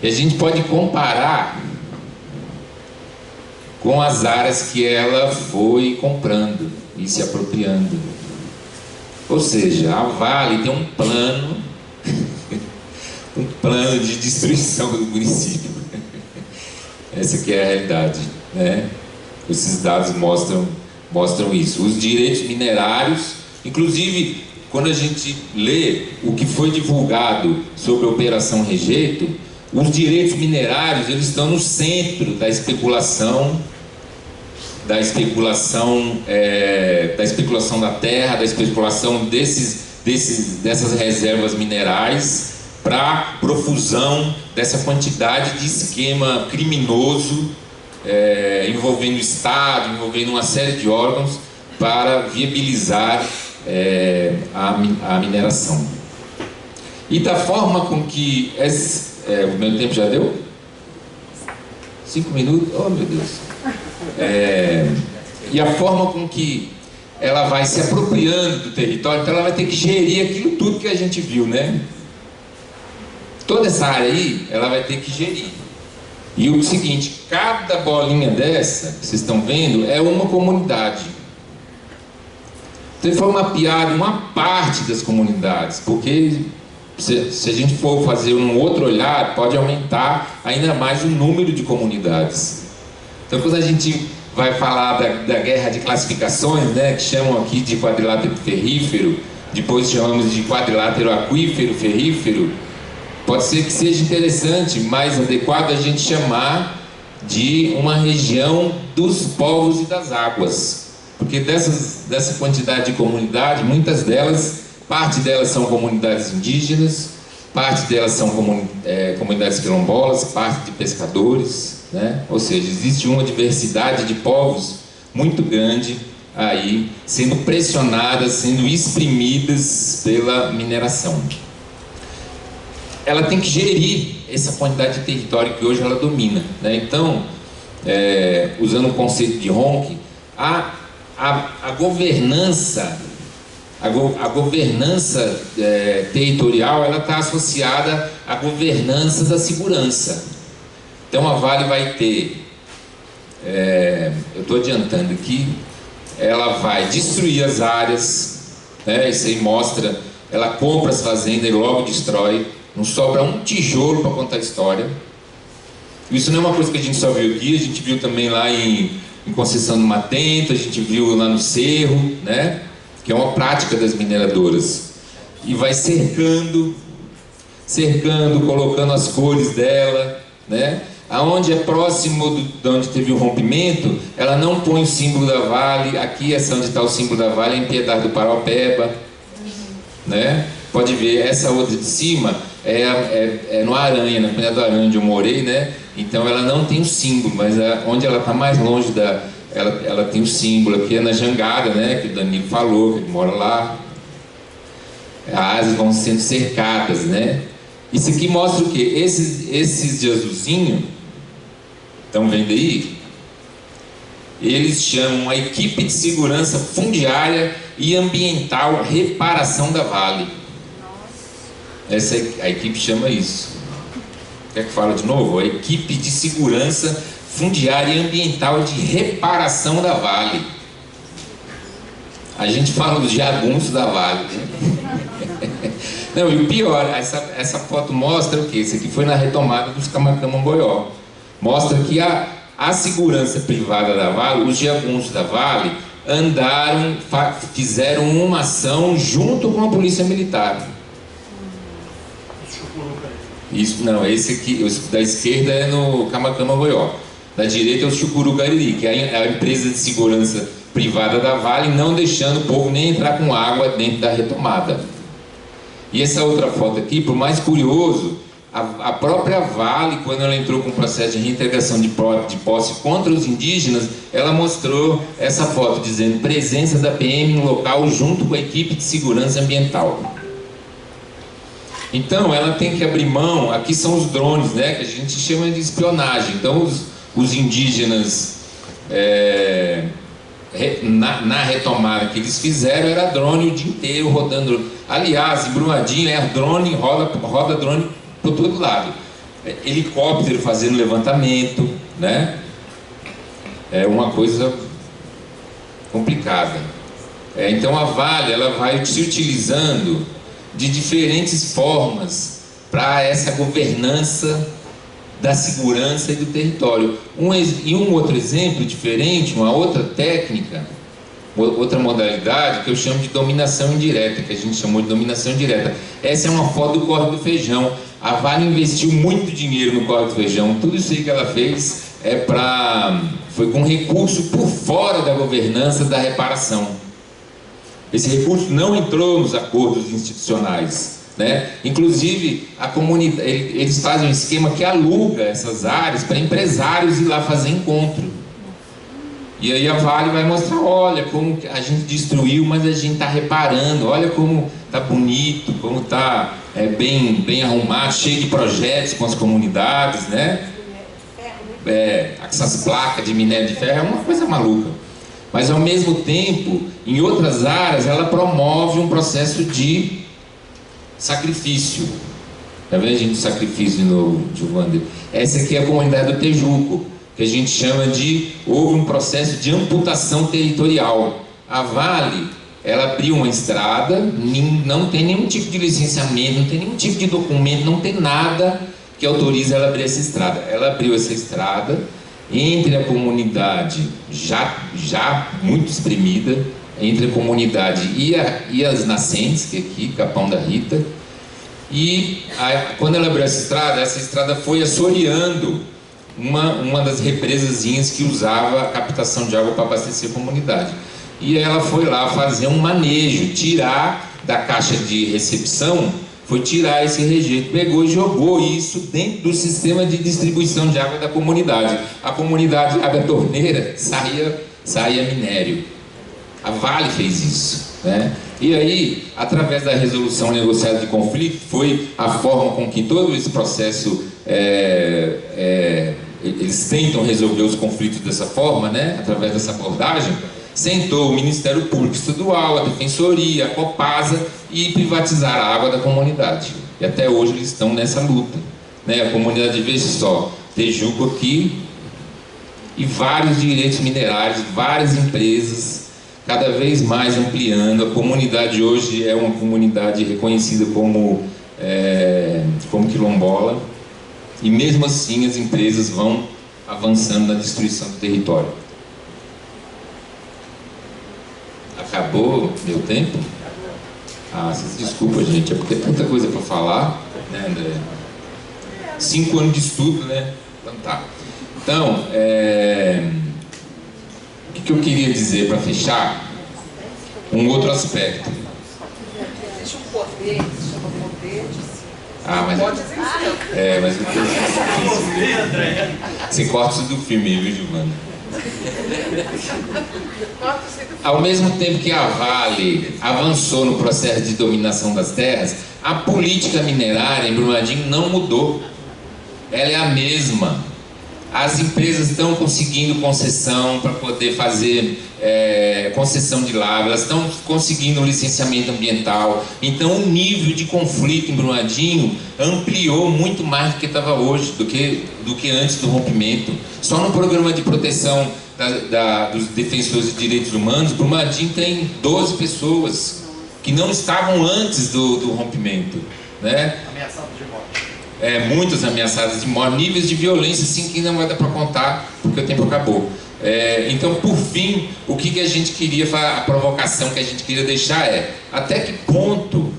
S6: E a gente pode comparar com as áreas que ela foi comprando e se apropriando. Ou seja, a Vale tem um plano um plano de destruição do município. Essa aqui é a realidade, né? Esses dados mostram isso. Os direitos minerários, inclusive, quando a gente lê o que foi divulgado sobre a Operação Rejeito, os direitos minerários, eles estão no centro da especulação da terra, da especulação dessas reservas minerais para profusão dessa quantidade de esquema criminoso envolvendo o Estado, envolvendo uma série de órgãos para viabilizar a mineração. E da forma com que o meu tempo já deu? 5 minutos? Oh, meu Deus! E a forma com que ela vai se apropriando do território, então ela vai ter que gerir aquilo tudo que a gente viu, né? Toda essa área aí, ela vai ter que gerir. E o seguinte, cada bolinha dessa, que vocês estão vendo, é uma comunidade. Então foi mapeado uma parte das comunidades, porque se a gente for fazer um outro olhar, pode aumentar ainda mais o número de comunidades. Então quando a gente vai falar da guerra de classificações, né, que chamam aqui de quadrilátero ferrífero, depois chamamos de quadrilátero aquífero ferrífero, pode ser que seja interessante, mais adequado a gente chamar de uma região dos povos e das águas, porque dessa quantidade de comunidade, muitas delas, parte delas são comunidades indígenas, parte delas são comunidades quilombolas, parte de pescadores, né? Ou seja, existe uma diversidade de povos muito grande aí, sendo pressionadas, sendo exprimidas pela mineração. Ela tem que gerir essa quantidade de território que hoje ela domina, né? Então, usando o conceito de Ronchi, a governança territorial, ela está associada à governança da segurança. Então a Vale vai ter, eu estou adiantando aqui, ela vai destruir as áreas, né? Isso aí mostra, ela compra as fazendas e logo destrói, não sobra um tijolo para contar a história. Isso não é uma coisa que a gente só viu aqui, a gente viu também lá em Conceição do Matento, a gente viu lá no Cerro, né? Que é uma prática das mineradoras. E vai cercando, colocando as cores dela, né? Aonde é próximo de onde teve o rompimento, ela não põe o símbolo da Vale. Aqui, essa onde está o símbolo da Vale, é em Piedade do Paraupeba, né? Pode ver, essa outra de cima é no Aranha, na Penha do Aranha, onde eu morei, né? Então ela não tem o símbolo, mas onde ela está mais longe ela tem o símbolo. Aqui é na Jangada, né? Que o Danilo falou, que ele mora lá. As áreas vão sendo cercadas, né? Isso aqui mostra o quê? Esses de azulzinho, estão vendo aí? Eles chamam a equipe de segurança fundiária e ambiental reparação da Vale. A equipe chama isso. Quer que fale de novo? A equipe de segurança fundiária e ambiental de reparação da Vale. A gente fala dos jagunços da Vale. Não, e o pior, essa foto mostra o quê? Isso aqui foi na retomada dos Camacan-Mongoió. Mostra que a segurança privada da Vale, os jagunços da Vale, fizeram uma ação junto com a polícia militar. Isso, não, esse aqui, da esquerda é no Camacan-Mongoió. Da direita é o Chucurucariri, que é a empresa de segurança privada da Vale, não deixando o povo nem entrar com água dentro da retomada. E essa outra foto aqui, por mais curioso, a própria Vale, quando ela entrou com o processo de reintegração de posse contra os indígenas, ela mostrou essa foto dizendo presença da PM no local junto com a equipe de segurança ambiental. Então ela tem que abrir mão, aqui são os drones, né, que a gente chama de espionagem. Então os indígenas, na retomada que eles fizeram, era drone o dia inteiro rodando. Aliás, em Brumadinho drone, roda drone por todo lado. Helicóptero fazendo levantamento, né? É uma coisa complicada. Então a Vale, ela vai se utilizando de diferentes formas para essa governança da segurança e do território. Um outro exemplo diferente, uma outra técnica, outra modalidade que eu chamo de dominação indireta, que a gente chamou de dominação indireta. Essa é uma foto do Córrego do Feijão. A Vale investiu muito dinheiro no Córrego do Feijão. Tudo isso aí que ela fez foi com recurso por fora da governança da reparação. Esse recurso não entrou nos acordos institucionais, né? Inclusive, a comunidade, eles fazem um esquema que aluga essas áreas para empresários ir lá fazer encontro. E aí a Vale vai mostrar, olha como a gente destruiu, mas a gente está reparando, olha como está bonito, como está bem arrumado, cheio de projetos com as comunidades, né? Essas placas de minério de ferro é uma coisa maluca. Mas, ao mesmo tempo, em outras áreas, ela promove um processo de sacrifício. Está vendo, gente, sacrifício de novo, Giovanni? Essa aqui é a comunidade do Tejuco, que a gente chama de... Houve um processo de amputação territorial. A Vale, ela abriu uma estrada, não tem nenhum tipo de licenciamento, não tem nenhum tipo de documento, não tem nada que autorize ela a abrir essa estrada. Ela abriu essa estrada entre a comunidade já muito espremida, entre a comunidade e as nascentes, que é aqui, Capão da Rita. E quando ela abriu essa estrada foi assoreando uma das represazinhas que usava a captação de água para abastecer a comunidade. E ela foi lá fazer um manejo, tirar da caixa de recepção, foi tirar esse rejeito, pegou e jogou isso dentro do sistema de distribuição de água da comunidade. A comunidade abre a torneira, saía minério. A Vale fez isso, né? E aí, através da resolução negociada de conflito, foi a forma com que todo esse processo, eles tentam resolver os conflitos dessa forma, né? Através dessa abordagem, sentou o Ministério Público Estadual, a Defensoria, a Copasa e privatizaram a água da comunidade. E até hoje eles estão nessa luta, né? A comunidade, veja só, Tejuco aqui e vários direitos minerários, várias empresas, cada vez mais ampliando. A comunidade hoje é uma comunidade reconhecida como quilombola, e mesmo assim as empresas vão avançando na destruição do território. Acabou meu tempo? Ah, desculpa, gente, é porque tem tanta coisa para falar, né, André? 5 anos de estudo, né? Então tá. Então, o que eu queria dizer para fechar? Um outro aspecto.
S7: Existe um poder que se chama poder de...
S6: Ah, mas...
S7: Pode dizer isso.
S6: Mas você corta isso do filme, viu, Giovana? Ao mesmo tempo que a Vale avançou no processo de dominação das terras, a política minerária em Brumadinho não mudou. Ela é a mesma. As empresas estão conseguindo concessão para poder fazer concessão de lavra, elas estão conseguindo licenciamento ambiental. Então o nível de conflito em Brumadinho ampliou muito mais do que estava hoje, do que antes do rompimento. Só no programa de proteção dos defensores de direitos humanos, Brumadinho tem 12 pessoas que não estavam antes do rompimento, né?
S3: Ameaçadas de morte.
S6: Muitas ameaçadas de morte, níveis de violência assim que não vai dar para contar, porque o tempo acabou. Então, por fim, o que a gente queria, a provocação que a gente queria deixar é: até que ponto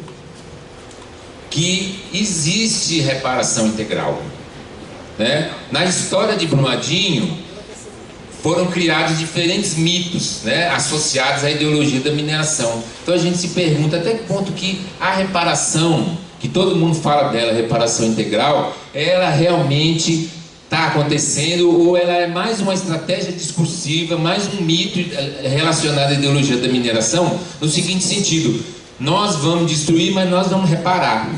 S6: que existe reparação integral, né? Na história de Brumadinho foram criados diferentes mitos, né, associados à ideologia da mineração. Então a gente se pergunta até que ponto que a reparação, que todo mundo fala dela, reparação integral, ela realmente está acontecendo, ou ela é mais uma estratégia discursiva, mais um mito relacionado à ideologia da mineração, no seguinte sentido: nós vamos destruir, mas nós vamos reparar.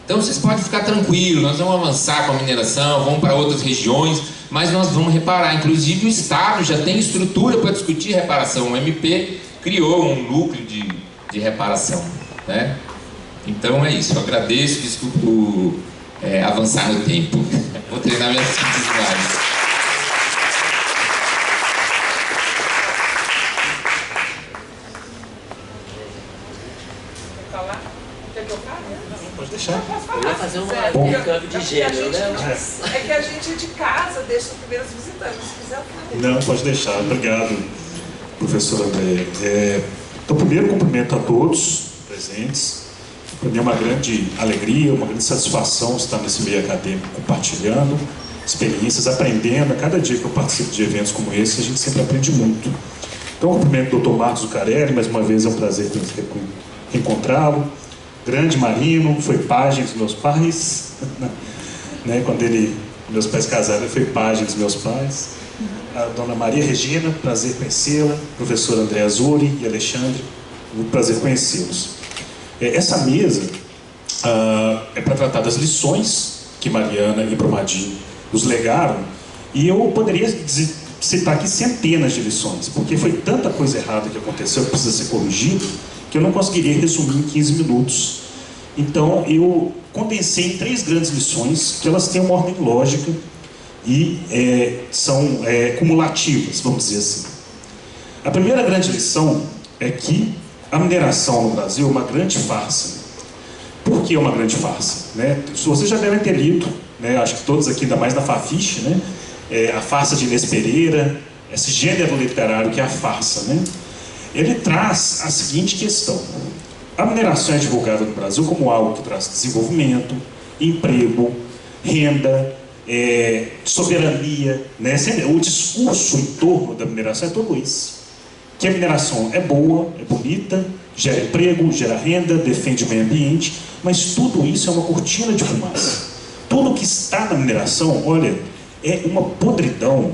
S6: Então vocês podem ficar tranquilos, nós vamos avançar com a mineração, vamos para outras regiões, mas nós vamos reparar. Inclusive o Estado já tem estrutura para discutir reparação. O MP criou um núcleo de reparação, né? Então é isso, eu agradeço, desculpa por avançar no tempo. Vou treinar minhas atividades.
S7: Falar? Quer que eu fale?
S3: Pode deixar.
S1: Eu ia fazer um
S7: Bom,
S1: câmbio de gênero, né?
S7: É que a gente de casa deixa os primeiros visitantes, se quiser falar.
S3: Não, pode deixar. Obrigado, professor André. Então, primeiro, cumprimento a todos presentes. Para mim é uma grande alegria, uma grande satisfação estar nesse meio acadêmico, compartilhando experiências, aprendendo. A cada dia que eu participo de eventos como esse, a gente sempre aprende muito. Então, cumprimento o Dr. Marcos Zuccarelli, mais uma vez é um prazer reencontrá-lo. Grande marino, foi pajem dos meus pais, né? Quando meus pais casaram, ele foi pajem dos meus pais. A dona Maria Regina, prazer conhecê-la. Professor André Azuri e Alexandre, muito prazer conhecê-los. Essa mesa é para tratar das lições que Mariana e Brumadinho nos legaram, e eu poderia citar aqui centenas de lições, porque foi tanta coisa errada que aconteceu que precisa ser corrigido, que eu não conseguiria resumir em 15 minutos. Então, eu condensei em 3 grandes lições, que elas têm uma ordem lógica e são cumulativas, vamos dizer assim. A primeira grande lição é que a mineração no Brasil é uma grande farsa. Por que é uma grande farsa? Né? Vocês já devem ter lido, né? Acho que todos aqui, ainda mais na Fafiche, né? A farsa de Inês Pereira, esse gênero literário que é a farsa, né? Ele traz a seguinte questão: a mineração é divulgada no Brasil como algo que traz desenvolvimento, emprego, renda, soberania, né? O discurso em torno da mineração é todo isso. Que a mineração é boa, é bonita, gera emprego, gera renda, defende o meio ambiente, mas tudo isso é uma cortina de fumaça. Tudo que está na mineração, olha, é uma podridão,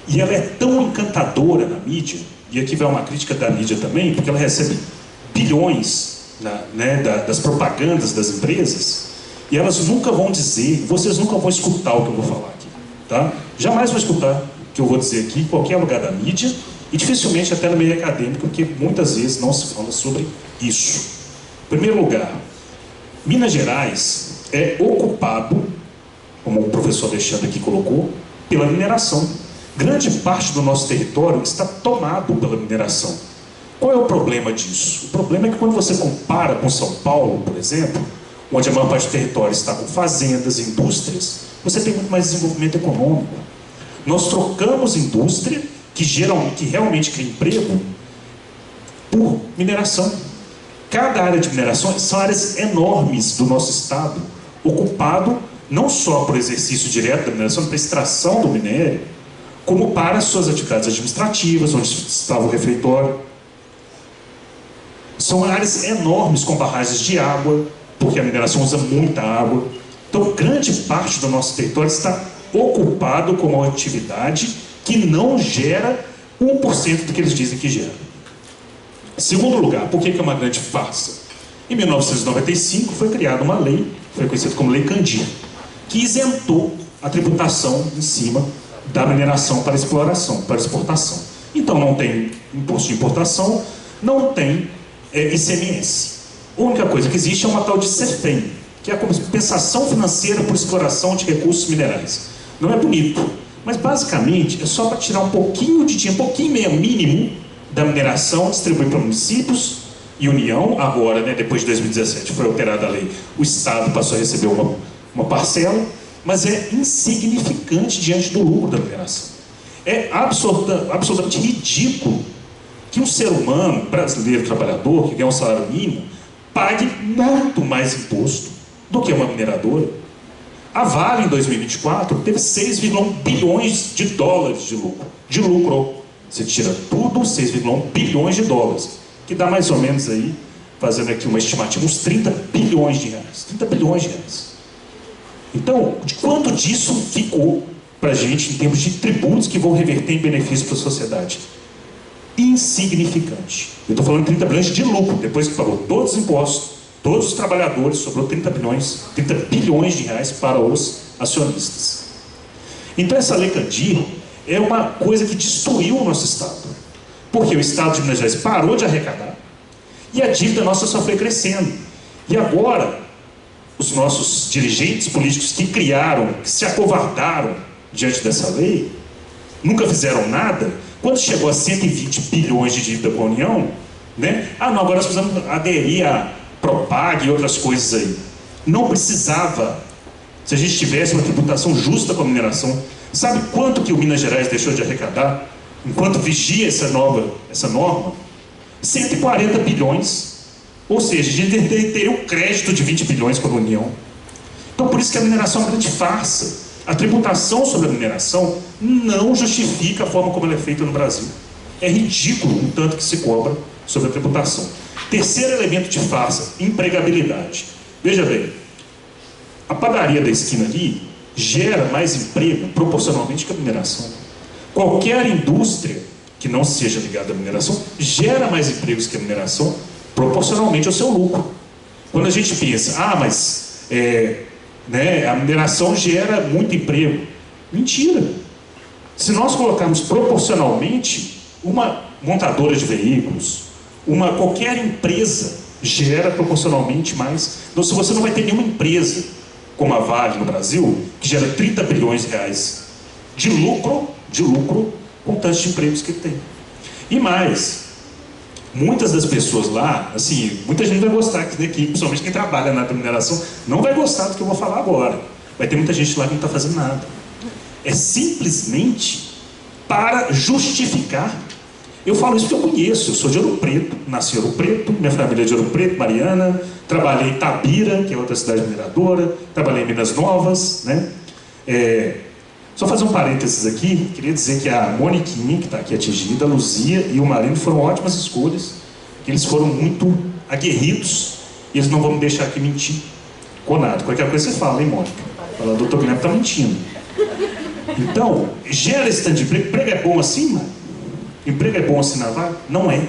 S3: e ela é tão encantadora na mídia, e aqui vai uma crítica da mídia também, porque ela recebe bilhões das propagandas das empresas, e elas nunca vão dizer, vocês nunca vão escutar o que eu vou falar aqui, tá? Jamais vão escutar o que eu vou dizer aqui em qualquer lugar da mídia, e dificilmente até no meio acadêmico, porque muitas vezes não se fala sobre isso. Em primeiro lugar, Minas Gerais é ocupado, como o professor Alexandre aqui colocou, pela mineração. Grande parte do nosso território está tomado pela mineração. Qual é o problema disso? O problema é que quando você compara com São Paulo, por exemplo, onde a maior parte do território está com fazendas, indústrias, você tem muito mais desenvolvimento econômico. Nós trocamos indústria, que realmente cria emprego, por mineração. Cada área de mineração são áreas enormes do nosso estado, ocupado não só por exercício direto da mineração, para extração do minério, como para suas atividades administrativas, onde estava o refeitório. São áreas enormes com barragens de água, porque a mineração usa muita água. Então, grande parte do nosso território está ocupado com uma atividade que não gera 1% do que eles dizem que gera. Segundo lugar, por que é uma grande farsa? Em 1995 foi criada uma lei, foi conhecida como Lei Candir, que isentou a tributação em cima da mineração para exploração, para exportação. Então não tem imposto de importação, não tem ICMS. A única coisa que existe é uma tal de CEFEM, que é a compensação financeira por exploração de recursos minerais. Não é bonito, mas basicamente é só para tirar um pouquinho de dinheiro, um pouquinho mínimo da mineração, distribuir para municípios e União. Agora, né, depois de 2017 foi alterada a lei, o Estado passou a receber uma parcela, mas é insignificante diante do lucro da mineração. É absolutamente ridículo que um ser humano brasileiro trabalhador, que ganha um salário mínimo, pague muito mais imposto do que uma mineradora. A Vale, em 2024, teve 6,1 bilhões de dólares de lucro. Você tira tudo, 6,1 bilhões de dólares, que dá mais ou menos aí, fazendo aqui uma estimativa, uns 30 bilhões de reais. 30 bilhões de reais. Então, de quanto disso ficou para a gente em termos de tributos que vão reverter em benefício para a sociedade? Insignificante. Eu estou falando de 30 bilhões de lucro, depois que pagou todos os impostos, todos os trabalhadores, sobrou 30 bilhões de reais para os acionistas. Então essa Lei Candir é uma coisa que destruiu o nosso Estado. Porque o Estado de Minas Gerais parou de arrecadar e a dívida nossa só foi crescendo. E agora, os nossos dirigentes políticos que criaram, que se acovardaram diante dessa lei, nunca fizeram nada. Quando chegou a 120 bilhões de dívida com a União, né? Não, agora nós precisamos aderir a Propag e outras coisas aí. Não precisava. Se a gente tivesse uma tributação justa com a mineração, sabe quanto que o Minas Gerais deixou de arrecadar enquanto vigia essa norma? 140 bilhões. Ou seja, a gente teria um crédito de 20 bilhões com a União. Então, por isso que a mineração é uma grande farsa. A tributação sobre a mineração não justifica a forma como ela é feita no Brasil. É ridículo o tanto que se cobra sobre a tributação. Terceiro elemento de farsa, empregabilidade. Veja bem, a padaria da esquina ali gera mais emprego proporcionalmente que a mineração. Qualquer indústria que não seja ligada à mineração gera mais empregos que a mineração proporcionalmente ao seu lucro. Quando a gente pensa, a mineração gera muito emprego. Mentira. Se nós colocarmos proporcionalmente, uma montadora de veículos, qualquer empresa gera proporcionalmente mais. Então, se você não vai ter nenhuma empresa como a Vale no Brasil, que gera 30 bilhões de reais de lucro com tantos de empregos que tem. E mais, muitas das pessoas lá, assim, muita gente vai gostar aqui, principalmente quem trabalha na mineração, não vai gostar do que eu vou falar agora. Vai ter muita gente lá que não está fazendo nada. É simplesmente para justificar. Eu falo isso porque eu conheço, eu sou de Ouro Preto, nasci em Ouro Preto, minha família é de Ouro Preto, Mariana, trabalhei em Itabira, que é outra cidade mineradora, trabalhei em Minas Novas, né? Só fazer um parênteses aqui, queria dizer que a Moniquinha, que está aqui atingida, a Luzia e o Marino foram ótimas escolhas, que eles foram muito aguerridos, e eles não vão me deixar aqui mentir com nada. Qualquer coisa você fala, hein, Mônica? Fala, doutor Guilherme está mentindo. Então, gera esse tanto de emprego. Emprego é bom assim, mano? Emprego é bom assim na vaga? Não é.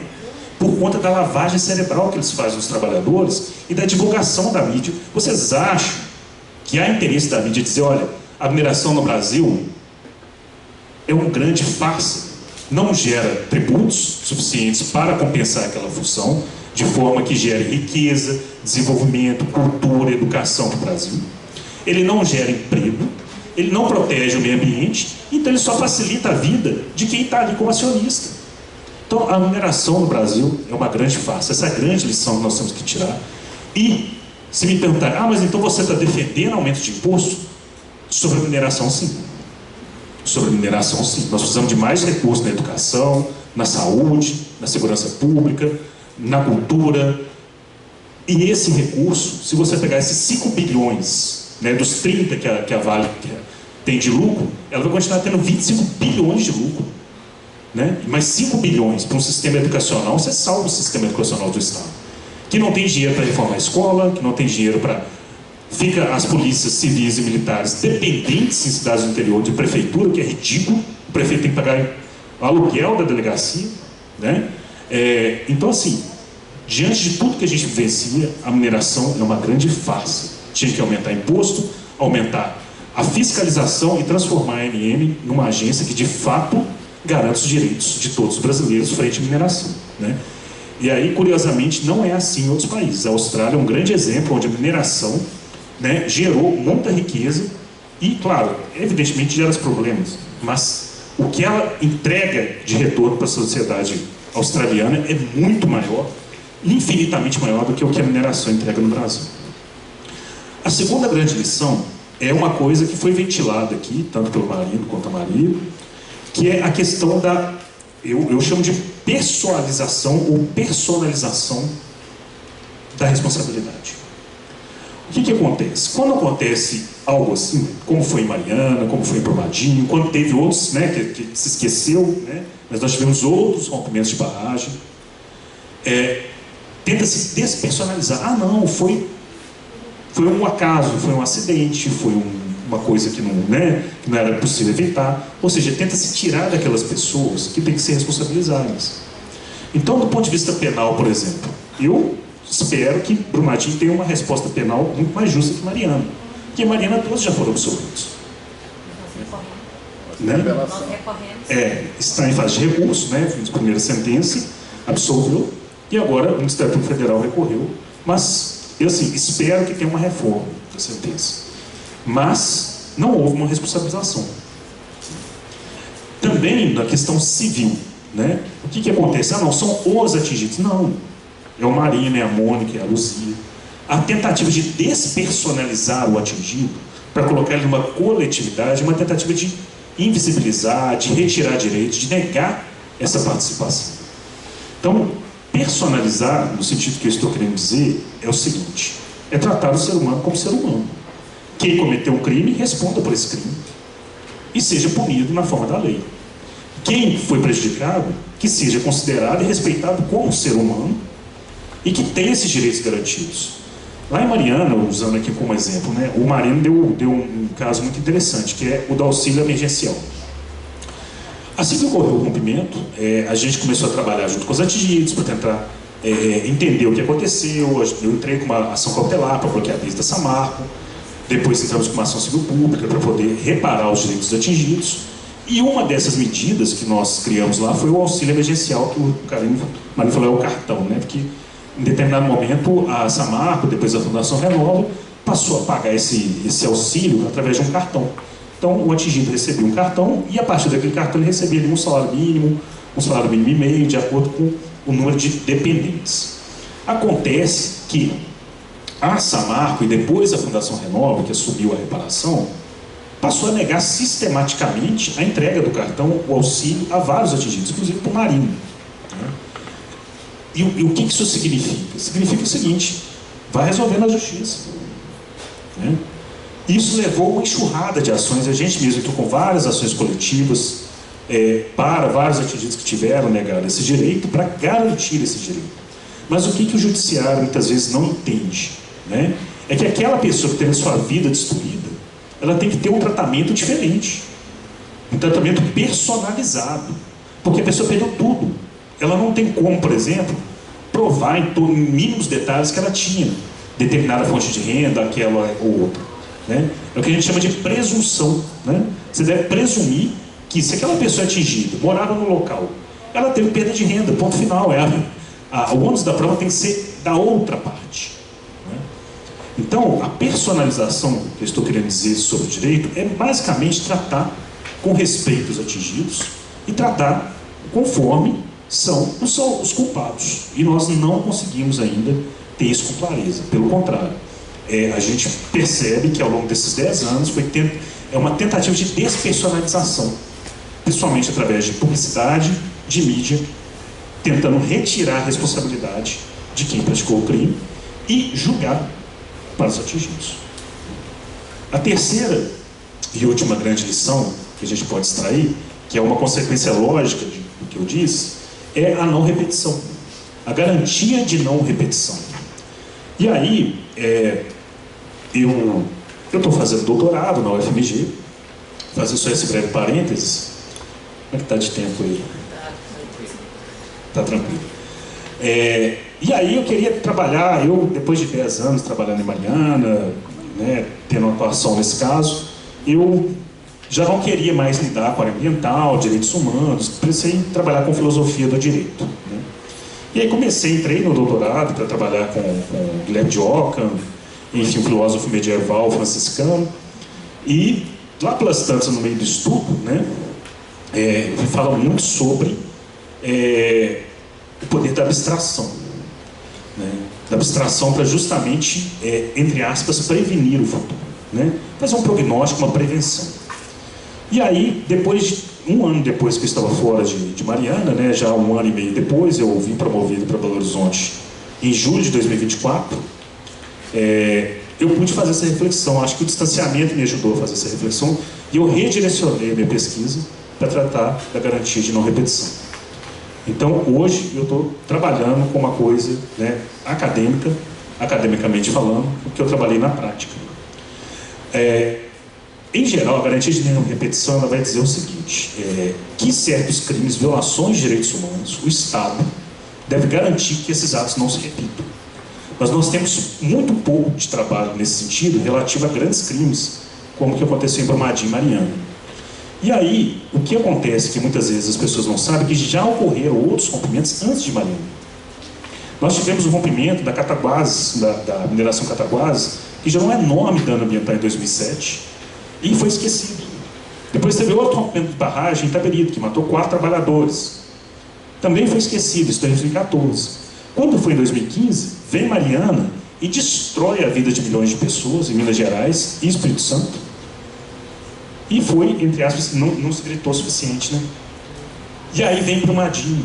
S3: Por conta da lavagem cerebral que eles fazem nos trabalhadores e da divulgação da mídia. Vocês acham que há interesse da mídia dizer, olha, a mineração no Brasil é um grande farsa, não gera tributos suficientes para compensar aquela função, de forma que gere riqueza, desenvolvimento, cultura, educação para o Brasil. Ele não gera emprego, ele não protege o meio ambiente, então ele só facilita a vida de quem está ali como acionista. Então a mineração no Brasil é uma grande farsa, essa é a grande lição que nós temos que tirar. E se me perguntar, mas então você está defendendo aumento de imposto? Sobre a mineração, sim. Sobre a mineração, sim. Nós precisamos de mais recursos na educação, na saúde, na segurança pública, na cultura. E esse recurso, se você pegar esses 5 bilhões, né, dos 30 que a Vale tem de lucro, ela vai continuar tendo 25 bilhões de lucro. Né? Mais 5 bilhões para um sistema educacional, você salva o sistema educacional do Estado. Que não tem dinheiro para reformar a escola, que não tem dinheiro para... Fica as polícias civis e militares dependentes em cidades do interior de prefeitura, que é ridículo. O prefeito tem que pagar o aluguel da delegacia. Né? Então, assim, diante de tudo que a gente vivencia, a mineração é uma grande farsa. Tinha que aumentar imposto, aumentar a fiscalização e transformar a ANM numa agência que, de fato, garante os direitos de todos os brasileiros frente à mineração. Né? E aí, curiosamente, não é assim em outros países. A Austrália é um grande exemplo onde a mineração, né, gerou muita riqueza e, claro, evidentemente gera os problemas, mas o que ela entrega de retorno para a sociedade australiana é muito maior, infinitamente maior do que o que a mineração entrega no Brasil. A segunda grande lição é uma coisa que foi ventilada aqui, tanto pelo Marino quanto a Maria, que é a questão da, eu chamo de pessoalização ou personalização da responsabilidade. O que acontece? Quando acontece algo assim, como foi em Mariana, como foi em Brumadinho, quando teve outros, né, que se esqueceu, né, mas nós tivemos outros rompimentos de barragem, tenta-se despersonalizar. Ah, não, foi um acaso, foi um acidente, foi uma coisa que não era possível evitar. Ou seja, tenta-se tirar daquelas pessoas que têm que ser responsabilizadas. Então, do ponto de vista penal, por exemplo, eu espero que Brumadinho tenha uma resposta penal muito mais justa que Mariana. Porque em Mariana todos já foram absolvidos. Né? Está em fase de recurso, né? Fez a primeira sentença, absolveu, e agora o Ministério Público Federal recorreu. Mas, eu assim, espero que tenha uma reforma da sentença. Mas não houve uma responsabilização. Também na questão civil, né? O que acontece? Ah, não, são os atingidos. Não. É o Marino, é a Mônica, é a Luzia. A tentativa de despersonalizar o atingido para colocar ele numa coletividade, uma tentativa de invisibilizar, de retirar direitos, de negar essa participação. Então, personalizar, no sentido que eu estou querendo dizer, é o seguinte: é tratar o ser humano como ser humano. Quem cometeu um crime, responda por esse crime e seja punido na forma da lei. Quem foi prejudicado, que seja considerado e respeitado como ser humano e que tenha esses direitos garantidos. Lá em Mariana, usando aqui como exemplo, né, o Marino deu um caso muito interessante, que é o do auxílio emergencial. Assim que ocorreu o rompimento, a gente começou a trabalhar junto com os atingidos para tentar entender o que aconteceu. Eu entrei com uma ação cautelar para bloquear desde a Samarco, depois entramos com uma ação civil pública para poder reparar os direitos dos atingidos, E uma dessas medidas que nós criamos lá foi o auxílio emergencial, que o Marinho falou, é o cartão, né? Porque em determinado momento a Samarco, depois a Fundação Renova, passou a pagar esse auxílio através de um cartão. Então o atingido recebia um cartão e a partir daquele cartão ele recebia ali um salário mínimo e meio, de acordo com o número de dependentes. Acontece que a Samarco e depois a Fundação Renova, que assumiu a reparação, passou a negar sistematicamente a entrega do cartão, o auxílio, a vários atingidos, inclusive para o Marinho. E o que isso significa? Significa o seguinte: vai resolver na justiça. Isso levou uma enxurrada de ações. A gente mesmo entrou com várias ações coletivas para vários atingidos que tiveram negado esse direito, para garantir esse direito. Mas o que o judiciário muitas vezes não entende, né? É que aquela pessoa que teve a sua vida destruída, ela tem que ter um tratamento diferente, um tratamento personalizado, porque a pessoa perdeu tudo. Ela não tem como, por exemplo, provar em mínimos detalhes que ela tinha determinada fonte de renda, aquela ou outra, né? É o que a gente chama de presunção, né? Você deve presumir que se aquela pessoa é atingida, morava no local, ela teve perda de renda, ponto final. O ônus da prova tem que ser da outra parte, né? Então, a personalização que eu estou querendo dizer sobre o direito é basicamente tratar com respeito os atingidos e tratar conforme são os culpados. E nós não conseguimos ainda ter isso com clareza. Pelo contrário, a gente percebe que ao longo desses 10 anos é uma tentativa de despersonalização, principalmente através de publicidade, de mídia, tentando retirar a responsabilidade de quem praticou o crime e julgar para os atingidos. A terceira e última grande lição que a gente pode extrair, que é uma consequência lógica do que eu disse, é a não repetição, a garantia de não repetição. E aí, eu estou fazendo doutorado na UFMG, fazer só esse breve parênteses. Como é que está de tempo aí? Está tranquilo. E aí eu queria trabalhar, depois de 10 anos trabalhando em Mariana, né, tendo uma atuação nesse caso, eu já não queria mais lidar com a área ambiental, direitos humanos, comecei a trabalhar com filosofia do direito, né? E aí entrei no doutorado para trabalhar com Guilherme de Ockham, enfim, um filósofo medieval franciscano, e lá pelas tantas, no meio do estudo, né, fala muito sobre o poder da abstração, né, da abstração para justamente, entre aspas, prevenir o futuro, né, fazer um prognóstico, uma prevenção. E aí, um ano depois que eu estava fora de Mariana, né, já 1 ano e meio depois, eu vim promovido para Belo Horizonte em julho de 2024, eu pude fazer essa reflexão. Acho que o distanciamento me ajudou a fazer essa reflexão e eu redirecionei a minha pesquisa para tratar da garantia de não repetição. Então, hoje, eu estou trabalhando com uma coisa, né, academicamente falando, o que eu trabalhei na prática. Em geral, a garantia de não repetição ela vai dizer o seguinte: que certos crimes, violações de direitos humanos, o Estado deve garantir que esses atos não se repitam. Mas nós temos muito pouco de trabalho nesse sentido relativo a grandes crimes, como o que aconteceu em Brumadinho e Mariana. E aí, o que acontece, que muitas vezes as pessoas não sabem, é que já ocorreram outros rompimentos antes de Mariana. Nós tivemos o rompimento da Cataguases, da mineração Cataguases, que gerou um enorme dano ambiental em 2007, e foi esquecido. Depois teve outro rompimento de barragem em Itabirito, que matou 4 trabalhadores. Também foi esquecido, isso em 2014. Quando foi em 2015, vem Mariana e destrói a vida de milhões de pessoas em Minas Gerais e Espírito Santo. E foi, entre aspas, não se gritou o suficiente, né? E aí vem Brumadinho.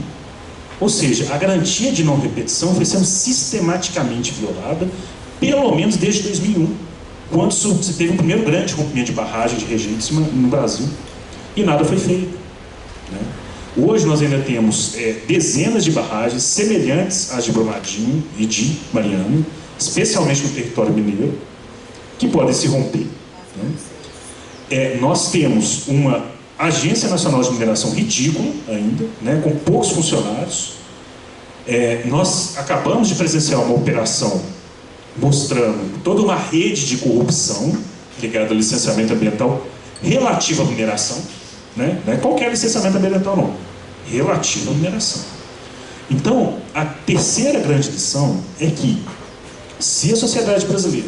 S3: Ou seja, a garantia de não repetição foi sendo sistematicamente violada, pelo menos desde 2001. Quando se teve o primeiro grande rompimento de barragem de rejeitos no Brasil, e nada foi feito, né? Hoje nós ainda temos dezenas de barragens semelhantes às de Brumadinho e de Mariana, especialmente no território mineiro, que podem se romper, né? Nós temos uma Agência Nacional de Mineração ridícula ainda, né, com poucos funcionários. Nós acabamos de presenciar uma operação mostrando toda uma rede de corrupção ligada ao licenciamento ambiental relativa à mineração, né? Não é qualquer licenciamento ambiental, não. Relativo à mineração. Então, a terceira grande lição é que, se a sociedade brasileira,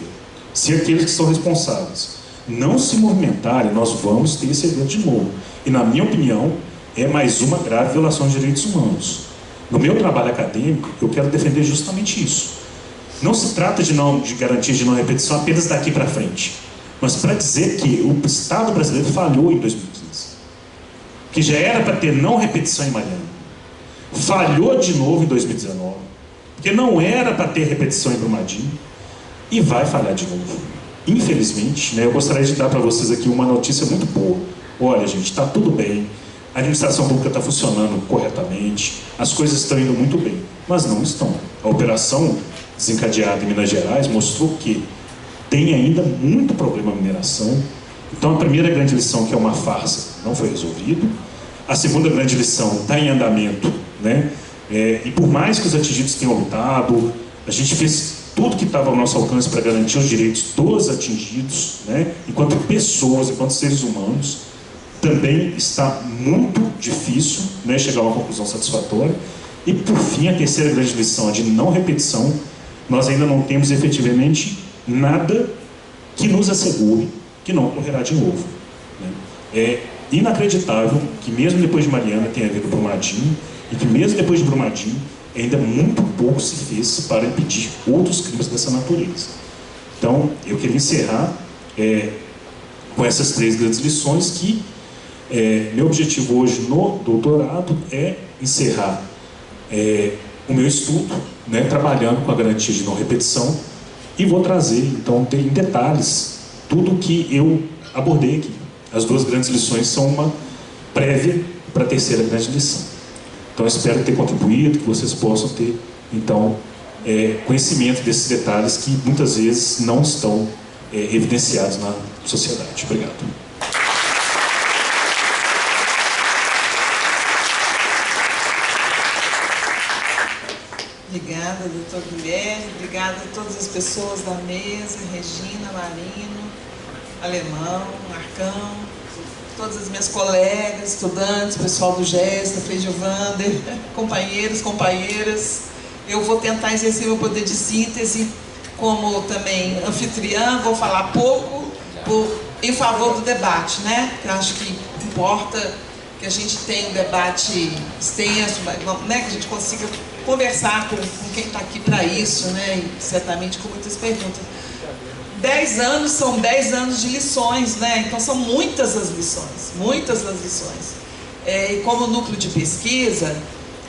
S3: se aqueles que são responsáveis não se movimentarem, nós vamos ter esse evento de novo. E, na minha opinião, é mais uma grave violação de direitos humanos. No meu trabalho acadêmico, eu quero defender justamente isso. Não se trata de garantia de não repetição apenas daqui para frente, mas para dizer que o Estado brasileiro falhou em 2015. Que já era para ter não repetição em Mariana. Falhou de novo em 2019, porque não era para ter repetição em Brumadinho, e vai falhar de novo. Infelizmente, né, eu gostaria de dar para vocês aqui uma notícia muito boa. Olha, gente, está tudo bem, a administração pública está funcionando corretamente, as coisas estão indo muito bem, mas não estão. A operação desencadeada em Minas Gerais mostrou que tem ainda muito problema na mineração. Então, a primeira grande lição, que é uma farsa, não foi resolvida. A segunda grande lição está em andamento, né? E por mais que os atingidos tenham lutado, a gente fez tudo que estava ao nosso alcance para garantir os direitos dos atingidos, né? Enquanto pessoas, enquanto seres humanos, também está muito difícil, né, chegar a uma conclusão satisfatória. E por fim, a terceira grande lição, a de não repetição, nós ainda não temos efetivamente nada que nos assegure que não ocorrerá de novo, né? É inacreditável que mesmo depois de Mariana tenha havido Brumadinho, e que mesmo depois de Brumadinho ainda muito pouco se fez para impedir outros crimes dessa natureza. Então, eu queria encerrar com essas três grandes lições que meu objetivo hoje no doutorado é encerrar o meu estudo, né, trabalhando com a garantia de não repetição, e vou trazer, então, em detalhes, tudo que eu abordei aqui. As duas grandes lições são uma prévia para a terceira grande lição. Então, eu espero ter contribuído, que vocês possam ter, então, conhecimento desses detalhes que muitas vezes não estão evidenciados na sociedade. Obrigado.
S7: Obrigada, doutor Guilherme. Obrigada a todas as pessoas da mesa, Regina, Marino, Alemão, Marcão, todas as minhas colegas, estudantes, pessoal do GES, da Frei Giovander, companheiros, companheiras. Eu vou tentar exercer meu poder de síntese, como também anfitriã, vou falar pouco em favor do debate, né? Eu acho que importa que a gente tenha um debate extenso, né? Que a gente consiga conversar com quem está aqui para isso, né? E certamente com muitas perguntas. 10 anos são 10 anos de lições, né? Então são muitas as lições, muitas as lições. E como núcleo de pesquisa,